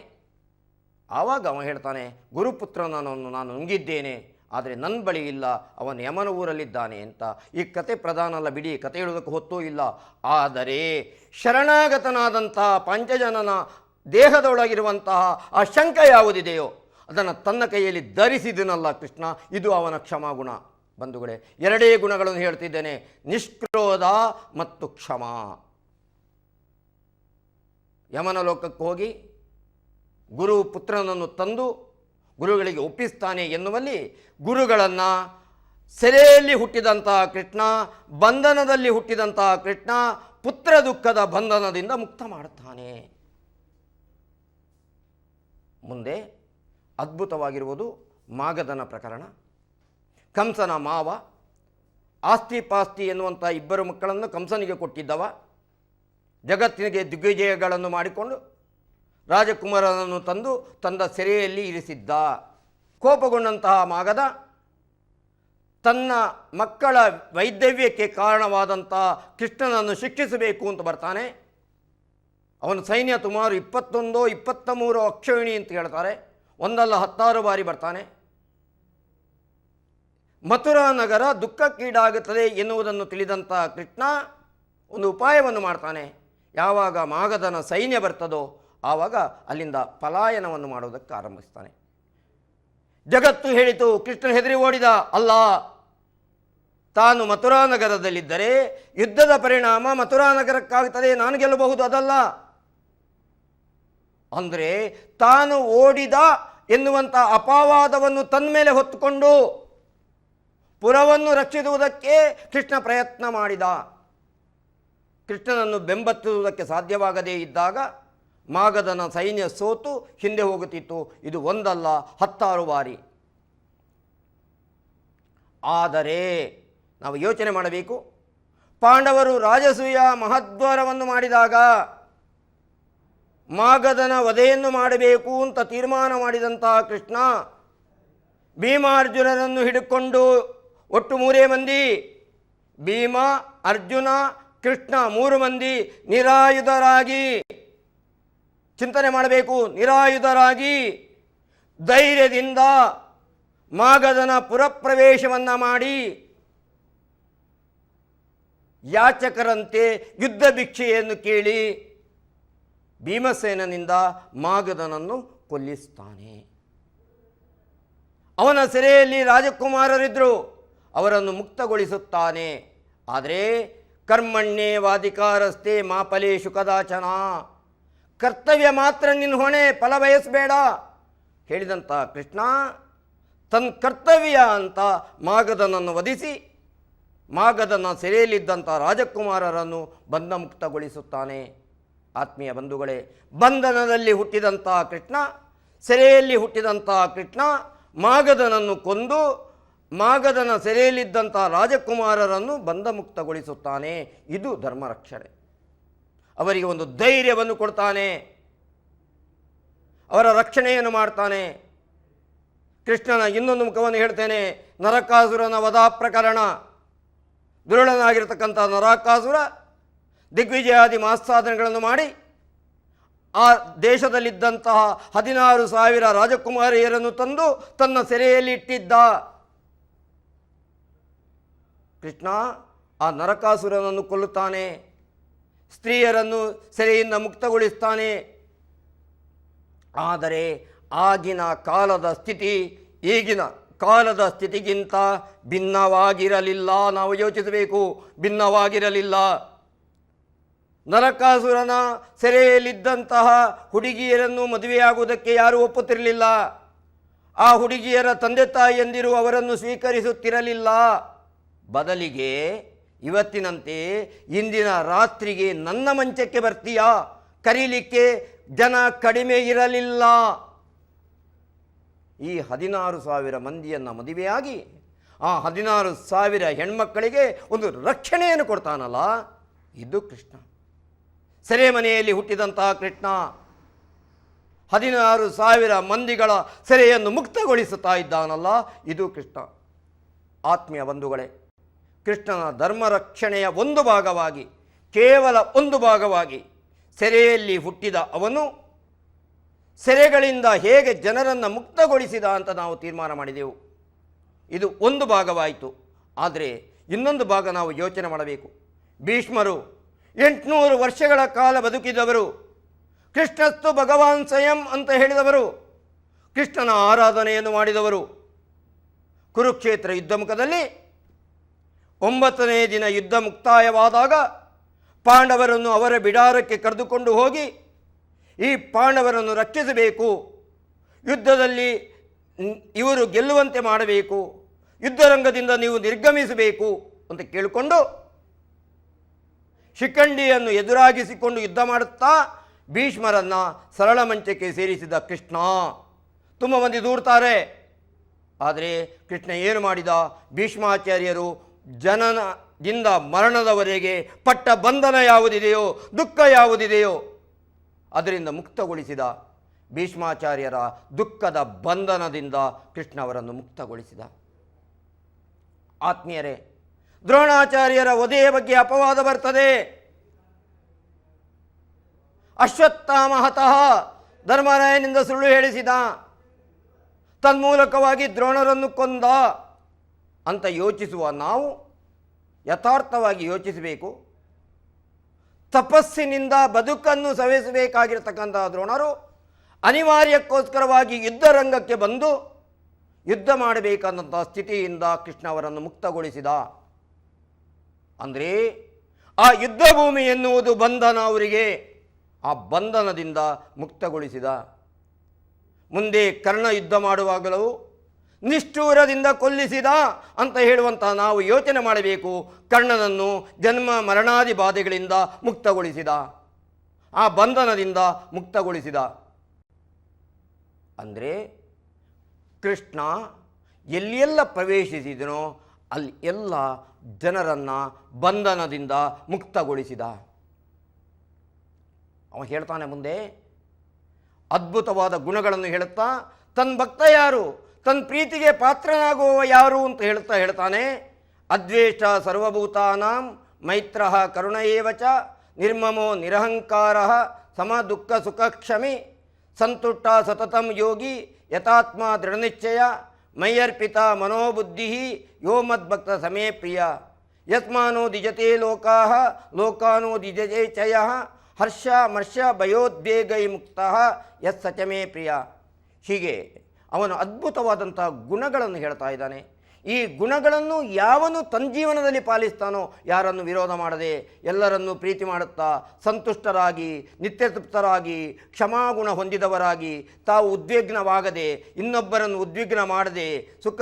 ಆವಾಗ ಅವ ಹೇಳ್ತಾನೆ, ಗುರುಪುತ್ರನನ್ನು ನಾನು ನುಂಗಿದ್ದೇನೆ, ಆದರೆ ನನ್ನ ಬಳಿ ಇಲ್ಲ, ಅವನು ಯಮನ ಊರಲ್ಲಿದ್ದಾನೆ ಅಂತ. ಈ ಕತೆ ಪ್ರಧಾನ ಅಲ್ಲ, ಬಿಡಿ, ಕತೆ ಹೇಳೋದಕ್ಕೆ ಹೊತ್ತೂ ಇಲ್ಲ. ಆದರೆ ಶರಣಾಗತನಾದಂತಹ ಪಂಚಜನನ ದೇಹದೊಳಗಿರುವಂತಹ ಆ ಶಂಕ ಯಾವುದಿದೆಯೋ ಅದನ್ನು ತನ್ನ ಕೈಯಲ್ಲಿ ಧರಿಸಿದನಲ್ಲ ಕೃಷ್ಣ, ಇದು ಅವನ ಕ್ಷಮಾಗುಣ. ಬಂಧುಗಳೇ, ಎರಡೇ ಗುಣಗಳನ್ನು ಹೇಳ್ತಿದ್ದೇನೆ, ನಿಷ್ಕ್ರೋಧ ಮತ್ತು ಕ್ಷಮ. ಯಮನ ಲೋಕಕ್ಕೆ ಹೋಗಿ ಗುರು ಪುತ್ರನನ್ನು ತಂದು ಗುರುಗಳಿಗೆ ಒಪ್ಪಿಸ್ತಾನೆ ಎನ್ನುವಲ್ಲಿ ಗುರುಗಳನ್ನು ಸೆರೆಯಲ್ಲಿ ಹುಟ್ಟಿದಂತಹ ಕೃಷ್ಣ, ಬಂಧನದಲ್ಲಿ ಹುಟ್ಟಿದಂತಹ ಕೃಷ್ಣ ಪುತ್ರ ದುಃಖದ ಬಂಧನದಿಂದ ಮುಕ್ತ ಮಾಡುತ್ತಾನೆ. ಮುಂದೆ ಅದ್ಭುತವಾಗಿರುವುದು ಮಾಗಧನ ಪ್ರಕರಣ. ಕಂಸನ ಮಾವ ಆಸ್ತಿ ಪಾಸ್ತಿ ಎನ್ನುವಂಥ 2 ಮಕ್ಕಳನ್ನು ಕಂಸನಿಗೆ ಕೊಟ್ಟಿದ್ದವ. ಜಗತ್ತಿಗೆ ದಿಗ್ವಿಜಯಗಳನ್ನು ಮಾಡಿಕೊಂಡು ರಾಜಕುಮಾರನನ್ನು ತಂದು ತಂದ ಸೆರೆಯಲ್ಲಿ ಇರಿಸಿದ್ದ. ಕೋಪಗೊಂಡಂತಹ ಮಾಗಧ ತನ್ನ ಮಕ್ಕಳ ವೈಧವ್ಯಕ್ಕೆ ಕಾರಣವಾದಂಥ ಕೃಷ್ಣನನ್ನು ಶಿಕ್ಷಿಸಬೇಕು ಅಂತ ಬರ್ತಾನೆ. ಅವನ ಸೈನ್ಯ ಸುಮಾರು 21-23 ಅಕ್ಷೋಹಿಣಿ ಅಂತ ಹೇಳ್ತಾರೆ, ಒಂದಲ್ಲ 16 ಬಾರಿ ಬರ್ತಾನೆ. ಮಥುರಾ ನಗರ ದುಃಖಕ್ಕೀಡಾಗುತ್ತದೆ ಎನ್ನುವುದನ್ನು ತಿಳಿದಂಥ ಕೃಷ್ಣ ಒಂದು ಉಪಾಯವನ್ನು ಮಾಡ್ತಾನೆ. ಯಾವಾಗ ಮಾಗಧನ ಸೈನ್ಯ ಬರ್ತದೋ ಆವಾಗ ಅಲ್ಲಿಂದ ಪಲಾಯನವನ್ನು ಮಾಡೋದಕ್ಕೆ ಆರಂಭಿಸ್ತಾನೆ. ಜಗತ್ತು ಹೇಳಿತು, ಕೃಷ್ಣ ಹೆದರಿ ಓಡಿದ ಅಲ್ಲ, ತಾನು ಮಥುರಾ ನಗರದಲ್ಲಿದ್ದರೆ ಯುದ್ಧದ ಪರಿಣಾಮ ಮಥುರಾ ನಗರಕ್ಕಾಗುತ್ತದೆ, ನಾನು ಗೆಲ್ಲಬಹುದು, ಅದಲ್ಲ. ಅಂದರೆ ತಾನು ಓಡಿದ ಎನ್ನುವಂಥ ಅಪವಾದವನ್ನು ತನ್ನ ಮೇಲೆ ಹೊತ್ತುಕೊಂಡು ಪುರವನ್ನು ರಕ್ಷಿಸುವುದಕ್ಕೆ ಕೃಷ್ಣ ಪ್ರಯತ್ನ ಮಾಡಿದ. ಕೃಷ್ಣನನ್ನು ಬೆಂಬತ್ತಿಸುವುದಕ್ಕೆ ಸಾಧ್ಯವಾಗದೇ ಇದ್ದಾಗ ಮಾಗಧನ ಸೈನ್ಯ ಸೋತು ಹಿಂದೆ ಹೋಗುತ್ತಿತ್ತು. ಇದು ಒಂದಲ್ಲ 16 ಬಾರಿ. ಆದರೆ ನಾವು ಯೋಚನೆ ಮಾಡಬೇಕು, ಪಾಂಡವರು ರಾಜಸೂಯ ಮಹದ್ವಾರವನ್ನು ಮಾಡಿದಾಗ ಮಾಗಧನ ವಧೆಯನ್ನು ಮಾಡಬೇಕು ಅಂತ ತೀರ್ಮಾನ ಮಾಡಿದಂತಹ ಕೃಷ್ಣ ಭೀಮಾರ್ಜುನರನ್ನು ಹಿಡಿಕೊಂಡು ಒಟ್ಟು 3 ಮಂದಿ, ಭೀಮ, ಅರ್ಜುನ, ಕೃಷ್ಣ 3 ಮಂದಿ ನಿರಾಯುಧರಾಗಿ ಚಿಂತನೆ ಮಾಡಬೇಕು. ನಿರಾಯುಧರಾಗಿ ಧೈರ್ಯದಿಂದ ಮಾಗಧನ ಪುರಪ್ರವೇಶವನ್ನು ಮಾಡಿ ಯಾಚಕರಂತೆ ಯುದ್ಧ ಭಿಕ್ಷೆಯನ್ನು ಕೇಳಿ ಭೀಮಸೇನನಿಂದ ಮಾಗಧನನ್ನು ಕೊಲ್ಲಿಸ್ತಾನೆ. ಅವನ ಸೆರೆಯಲ್ಲಿ ರಾಜಕುಮಾರರಿದ್ದರು, ಅವರನ್ನು ಮುಕ್ತಗೊಳಿಸುತ್ತಾನೆ. ಆದರೆ ಕರ್ಮಣ್ಯೇವಾಧಿಕಾರಸ್ಥೆ ಮಾ ಫಲೇಷು ಕದಾಚನ, ಕರ್ತವ್ಯ ಮಾತ್ರ ನಿನ್ನ ಹೊಣೆ, ಫಲ ಬಯಸಬೇಡ ಹೇಳಿದಂಥ ಕೃಷ್ಣ ತನ್ನ ಕರ್ತವ್ಯ ಅಂತ ಮಾಗಧನನ್ನು ವಧಿಸಿ ಮಾಗಧನ ಸೆರೆಯಲ್ಲಿದ್ದಂಥ ರಾಜಕುಮಾರರನ್ನು ಬಂಧ ಮುಕ್ತಗೊಳಿಸುತ್ತಾನೆ. ಆತ್ಮೀಯ ಬಂಧುಗಳೇ, ಬಂಧನದಲ್ಲಿ ಹುಟ್ಟಿದಂಥ ಕೃಷ್ಣ, ಸೆರೆಯಲ್ಲಿ ಹುಟ್ಟಿದಂಥ ಕೃಷ್ಣ ಮಾಗಧನನ್ನು ಕೊಂದು ಮಾಗಧನ ಸೆರೆಯಲ್ಲಿದ್ದಂಥ ರಾಜಕುಮಾರರನ್ನು ಬಂಧ ಮುಕ್ತಗೊಳಿಸುತ್ತಾನೆ. ಇದು ಧರ್ಮರಕ್ಷಣೆ. ಅವರಿಗೆ ಒಂದು ಧೈರ್ಯವನ್ನು ಕೊಡ್ತಾನೆ, ಅವರ ರಕ್ಷಣೆಯನ್ನು ಮಾಡ್ತಾನೆ. ಕೃಷ್ಣನ ಇನ್ನೊಂದು ಮುಖವನ್ನು ಹೇಳ್ತೇನೆ. ನರಕಾಸುರನ ವಧಾ ಪ್ರಕರಣ. ದುರುಳನಾಗಿರ್ತಕ್ಕಂಥ ನರಕಾಸುರ ದಿಗ್ವಿಜಯಾದಿ ಮಾಸಾಧನೆಗಳನ್ನು ಮಾಡಿ ಆ ದೇಶದಲ್ಲಿದ್ದಂತಹ 16,000 ರಾಜಕುಮಾರಿಯರನ್ನು ತಂದು ತನ್ನ ಸೆರೆಯಲ್ಲಿ ಇಟ್ಟಿದ್ದ. ಕೃಷ್ಣ ಆ ನರಕಾಸುರನನ್ನು ಕೊಲ್ಲುತ್ತಾನೆ, ಸ್ತ್ರೀಯರನ್ನು ಸೆರೆಯಿಂದ ಮುಕ್ತಗೊಳಿಸ್ತಾನೆ. ಆದರೆ ಆಗಿನ ಕಾಲದ ಸ್ಥಿತಿ ಈಗಿನ ಕಾಲದ ಸ್ಥಿತಿಗಿಂತ ಭಿನ್ನವಾಗಿರಲಿಲ್ಲ. ನಾವು ಯೋಚಿಸಬೇಕು, ಭಿನ್ನವಾಗಿರಲಿಲ್ಲ. ನರಕಾಸುರನ ಸೆರೆಯಲ್ಲಿದ್ದಂತಹ ಹುಡುಗಿಯರನ್ನು ಮದುವೆಯಾಗುವುದಕ್ಕೆ ಯಾರೂ ಒಪ್ಪುತ್ತಿರಲಿಲ್ಲ. ಆ ಹುಡುಗಿಯರ ತಂದೆ ತಾಯಿಯಂದಿರು ಅವರನ್ನು ಸ್ವೀಕರಿಸುತ್ತಿರಲಿಲ್ಲ. ಬದಲಿಗೆ ಇವತ್ತಿನಂತೆ ಇಂದಿನ ರಾತ್ರಿಗೆ ನನ್ನ ಮಂಚಕ್ಕೆ ಬರ್ತೀಯಾ ಕರೀಲಿಕ್ಕೆ ಜನ ಕಡಿಮೆ ಇರಲಿಲ್ಲ. ಈ 16,000 ಮಂದಿಯನ್ನು ಮದುವೆಯಾಗಿ ಆ 16,000 ಹೆಣ್ಮಕ್ಕಳಿಗೆ ಒಂದು ರಕ್ಷಣೆಯನ್ನು ಕೊಡ್ತಾನಲ್ಲ, ಇದು ಕೃಷ್ಣ. ಸೆರೆಮನೆಯಲ್ಲಿ ಹುಟ್ಟಿದಂತಹ ಕೃಷ್ಣ 16,000 ಮಂದಿಗಳ ಸೆರೆಯನ್ನು ಮುಕ್ತಗೊಳಿಸುತ್ತಾ ಇದ್ದಾನಲ್ಲ, ಇದು ಕೃಷ್ಣ. ಆತ್ಮೀಯ ಬಂಧುಗಳೇ, ಕೃಷ್ಣನ ಧರ್ಮರಕ್ಷಣೆಯ ಒಂದು ಭಾಗವಾಗಿ, ಕೇವಲ ಒಂದು ಭಾಗವಾಗಿ ಸೆರೆಯಲ್ಲಿ ಹುಟ್ಟಿದ ಅವನು ಸೆರೆಗಳಿಂದ ಹೇಗೆ ಜನರನ್ನು ಮುಕ್ತಗೊಳಿಸಿದ ಅಂತ ನಾವು ತೀರ್ಮಾನ ಮಾಡಿದೆವು. ಇದು ಒಂದು ಭಾಗವಾಯಿತು. ಆದರೆ ಇನ್ನೊಂದು ಭಾಗ ನಾವು ಯೋಚನೆ ಮಾಡಬೇಕು. ಭೀಷ್ಮರು 800 ವರ್ಷಗಳ ಕಾಲ ಬದುಕಿದವರು, ಕೃಷ್ಣಸ್ತು ಭಗವಾನ್ ಸ್ವಯಂ ಅಂತ ಹೇಳಿದವರು, ಕೃಷ್ಣನ ಆರಾಧನೆಯನ್ನು ಮಾಡಿದವರು. ಕುರುಕ್ಷೇತ್ರ ಯುದ್ಧ ಮುಖದಲ್ಲಿ 9ನೇ ದಿನ ಯುದ್ಧ ಮುಕ್ತಾಯವಾದಾಗ ಪಾಂಡವರನ್ನು ಅವರ ಬಿಡಾರಕ್ಕೆ ಕರೆದುಕೊಂಡು ಹೋಗಿ ಈ ಪಾಂಡವರನ್ನು ರಕ್ಷಿಸಬೇಕು, ಯುದ್ಧದಲ್ಲಿ ಇವರು ಗೆಲ್ಲುವಂತೆ ಮಾಡಬೇಕು, ಯುದ್ಧರಂಗದಿಂದ ನೀವು ನಿರ್ಗಮಿಸಬೇಕು ಅಂತ ಕೇಳಿಕೊಂಡು ಶಿಖಂಡಿಯನ್ನು ಎದುರಾಗಿಸಿಕೊಂಡು ಯುದ್ಧ ಮಾಡುತ್ತಾ ಭೀಷ್ಮರನ್ನು ಸರಳ ಮಂಚಕ್ಕೆ ಸೇರಿಸಿದ ಕೃಷ್ಣ. ತುಂಬ ಮಂದಿ ದೂರ್ತಾರೆ. ಆದರೆ ಕೃಷ್ಣ ಏನು ಮಾಡಿದ? ಭೀಷ್ಮಾಚಾರ್ಯರು ಜನನದಿಂದ ಮರಣದವರೆಗೆ ಪಟ್ಟ ಬಂಧನ ಯಾವುದಿದೆಯೋ, ದುಃಖ ಯಾವುದಿದೆಯೋ ಅದರಿಂದ ಮುಕ್ತಗೊಳಿಸಿದ. ಭೀಷ್ಮಾಚಾರ್ಯರ ದುಃಖದ ಬಂಧನದಿಂದ ಕೃಷ್ಣ ಅವರನ್ನು ಮುಕ್ತಗೊಳಿಸಿದ. ಆತ್ಮೀಯರೇ, ದ್ರೋಣಾಚಾರ್ಯರ ವಧೆಯ ಬಗ್ಗೆ ಅಪವಾದ ಬರ್ತದೆ. ಅಶ್ವತ್ಥಾಮ ಹತಃ, ಧರ್ಮರಾಯನಿಂದ ಸುಳ್ಳು ಹೇಳಿಸಿದ, ತನ್ಮೂಲಕವಾಗಿ ದ್ರೋಣರನ್ನು ಕೊಂದ ಅಂತ ಯೋಚಿಸುವ ನಾವು ಯಥಾರ್ಥವಾಗಿ ಯೋಚಿಸಬೇಕು. ತಪಸ್ಸಿನಿಂದ ಬದುಕನ್ನು ಸವೆಸಬೇಕಾಗಿರ್ತಕ್ಕಂತಹ ದ್ರೋಣರು ಅನಿವಾರ್ಯಕ್ಕೋಸ್ಕರವಾಗಿ ಯುದ್ಧರಂಗಕ್ಕೆ ಬಂದು ಯುದ್ಧ ಮಾಡಬೇಕಂತಹ ಸ್ಥಿತಿಯಿಂದ ಕೃಷ್ಣ ಅವರನ್ನು ಮುಕ್ತಗೊಳಿಸಿದ. ಅಂದರೆ ಆ ಯುದ್ಧ ಭೂಮಿ ಎನ್ನುವುದು ಬಂಧನ, ಅವರಿಗೆ ಆ ಬಂಧನದಿಂದ ಮುಕ್ತಗೊಳಿಸಿದ. ಮುಂದೆ ಕರ್ಣ ಯುದ್ಧ ಮಾಡುವಾಗಲೂ ನಿಷ್ಠೂರದಿಂದ ಕೊಲ್ಲಿಸಿದ ಅಂತ ಹೇಳುವಂಥ ನಾವು ಯೋಚನೆ ಮಾಡಬೇಕು. ಕರ್ಣನನ್ನು ಜನ್ಮ ಮರಣಾದಿ ಬಾಧೆಗಳಿಂದ ಮುಕ್ತಗೊಳಿಸಿದ, ಆ ಬಂಧನದಿಂದ ಮುಕ್ತಗೊಳಿಸಿದ. ಅಂದರೆ ಕೃಷ್ಣ ಎಲ್ಲಿಯೆಲ್ಲ ಪ್ರವೇಶಿಸಿದನೋ ಅಲ್ಲಿ ಎಲ್ಲ ಜನರನ್ನು ಬಂಧನದಿಂದ ಮುಕ್ತಗೊಳಿಸಿದ. ಅವ ಹೇಳ್ತಾನೆ ಮುಂದೆ, ಅದ್ಭುತವಾದ ಗುಣಗಳನ್ನು ಹೇಳುತ್ತಾ ತನ್ನ ಭಕ್ತ ಯಾರು, ತನ್ನ ಪ್ರೀತಿಗೆ ಪಾತ್ರನಾಗುವವ ಯಾರು ಅಂತ ಹೇಳ್ತಾನೆ. ಅದ್ವೇಷ ಸರ್ವಭೂತಾನಾಂ ಮೈತ್ರ ಕರುಣ ಏವ ಚ ನಿರ್ಮಮೋ ನಿರಹಂಕಾರ ಸಮ ದುಃಖ ಸುಖ ಕ್ಷಮಿ ಸಂತುಷ್ಟ ಸತತಂ ಯೋಗಿ ಯಥಾತ್ಮ ದೃಢನಿಶ್ಚಯ ಮಯ್ಯರ್ಪಿತ ಮನೋಬುದ್ಧಿ ಯೋ ಮದ್ಭಕ್ತ ಸಮೇ ಪ್ರಿಯ ಯಸ್ಮಾನೋ ದಿಜತೆ ಲೋಕಾಃ ಲೋಕಾನೋ ದಿಜತೆ ಚಯ ಹರ್ಷ ಮರ್ಷ ಭಯೋದ್ವೇಗೈ ಮುಕ್ತ ಯಸ್ ಸಚಮೇ ಪ್ರಿಯ. ಹೀಗೆ ಅವನು ಅದ್ಭುತವಾದಂಥ ಗುಣಗಳನ್ನು ಹೇಳ್ತಾ ಇದ್ದಾನೆ. ಈ ಗುಣಗಳನ್ನು ಯಾವನು ತನ್ನ ಜೀವನದಲ್ಲಿ ಪಾಲಿಸ್ತಾನೋ, ಯಾರನ್ನು ವಿರೋಧ ಮಾಡದೆ ಎಲ್ಲರನ್ನೂ ಪ್ರೀತಿ ಮಾಡುತ್ತಾ ಸಂತುಷ್ಟರಾಗಿ ನಿತ್ಯತೃಪ್ತರಾಗಿ ಕ್ಷಮಾಗುಣ ಹೊಂದಿದವರಾಗಿ ತಾವು ಉದ್ವಿಗ್ನವಾಗದೆ ಇನ್ನೊಬ್ಬರನ್ನು ಉದ್ವಿಗ್ನ ಮಾಡದೆ ಸುಖ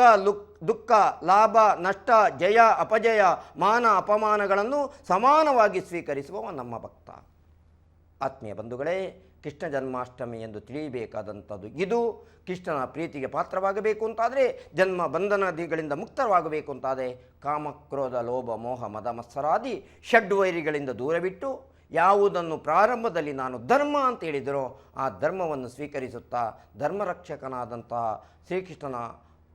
ದುಃಖ ಲಾಭ ನಷ್ಟ ಜಯ ಅಪಜಯ ಮಾನ ಅಪಮಾನಗಳನ್ನು ಸಮಾನವಾಗಿ ಸ್ವೀಕರಿಸುವವ ನಮ್ಮ ಭಕ್ತ. ಆತ್ಮೀಯ ಬಂಧುಗಳೇ, ಕೃಷ್ಣ ಜನ್ಮಾಷ್ಟಮಿ ಎಂದು ತಿಳಿಯಬೇಕಾದಂಥದ್ದು ಇದು. ಕೃಷ್ಣನ ಪ್ರೀತಿಗೆ ಪಾತ್ರವಾಗಬೇಕು ಅಂತಾದರೆ, ಜನ್ಮ ಬಂಧನಾದಿಗಳಿಂದ ಮುಕ್ತವಾಗಬೇಕು ಅಂತಾದರೆ ಕಾಮಕ್ರೋಧ ಲೋಭ ಮೋಹ ಮದ ಮತ್ಸರಾದಿ ಷಡ್ವೈರಿಗಳಿಂದ ದೂರವಿಟ್ಟು ಯಾವುದನ್ನು ಪ್ರಾರಂಭದಲ್ಲಿ ನಾನು ಧರ್ಮ ಅಂತ ಹೇಳಿದರೋ ಆ ಧರ್ಮವನ್ನು ಸ್ವೀಕರಿಸುತ್ತಾ ಧರ್ಮರಕ್ಷಕನಾದಂತಹ ಶ್ರೀಕೃಷ್ಣನ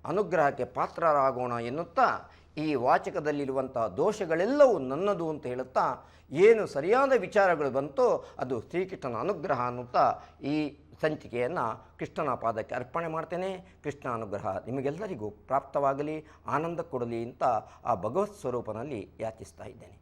ಅನುಗ್ರಹಕ್ಕೆ ಪಾತ್ರರಾಗೋಣ ಎನ್ನುತ್ತಾ ಈ ವಾಚಕದಲ್ಲಿರುವಂಥ ದೋಷಗಳೆಲ್ಲವೂ ನನ್ನದು ಅಂತ ಹೇಳುತ್ತಾ ಏನು ಸರಿಯಾದ ವಿಚಾರಗಳು ಬಂತೋ ಅದು ಶ್ರೀಕೃಷ್ಣನ ಅನುಗ್ರಹ ಅನ್ನುತ್ತಾ ಈ ಸಂಚಿಕೆಯನ್ನು ಕೃಷ್ಣನ ಪಾದಕ್ಕೆ ಅರ್ಪಣೆ ಮಾಡ್ತೇನೆ. ಕೃಷ್ಣ ಅನುಗ್ರಹ ನಿಮಗೆಲ್ಲರಿಗೂ ಪ್ರಾಪ್ತವಾಗಲಿ, ಆನಂದ ಕೊಡಲಿ ಅಂತ ಆ ಭಗವತ್ ಸ್ವರೂಪನಲ್ಲಿ ಯಾಚಿಸ್ತಾ ಇದ್ದೇನೆ.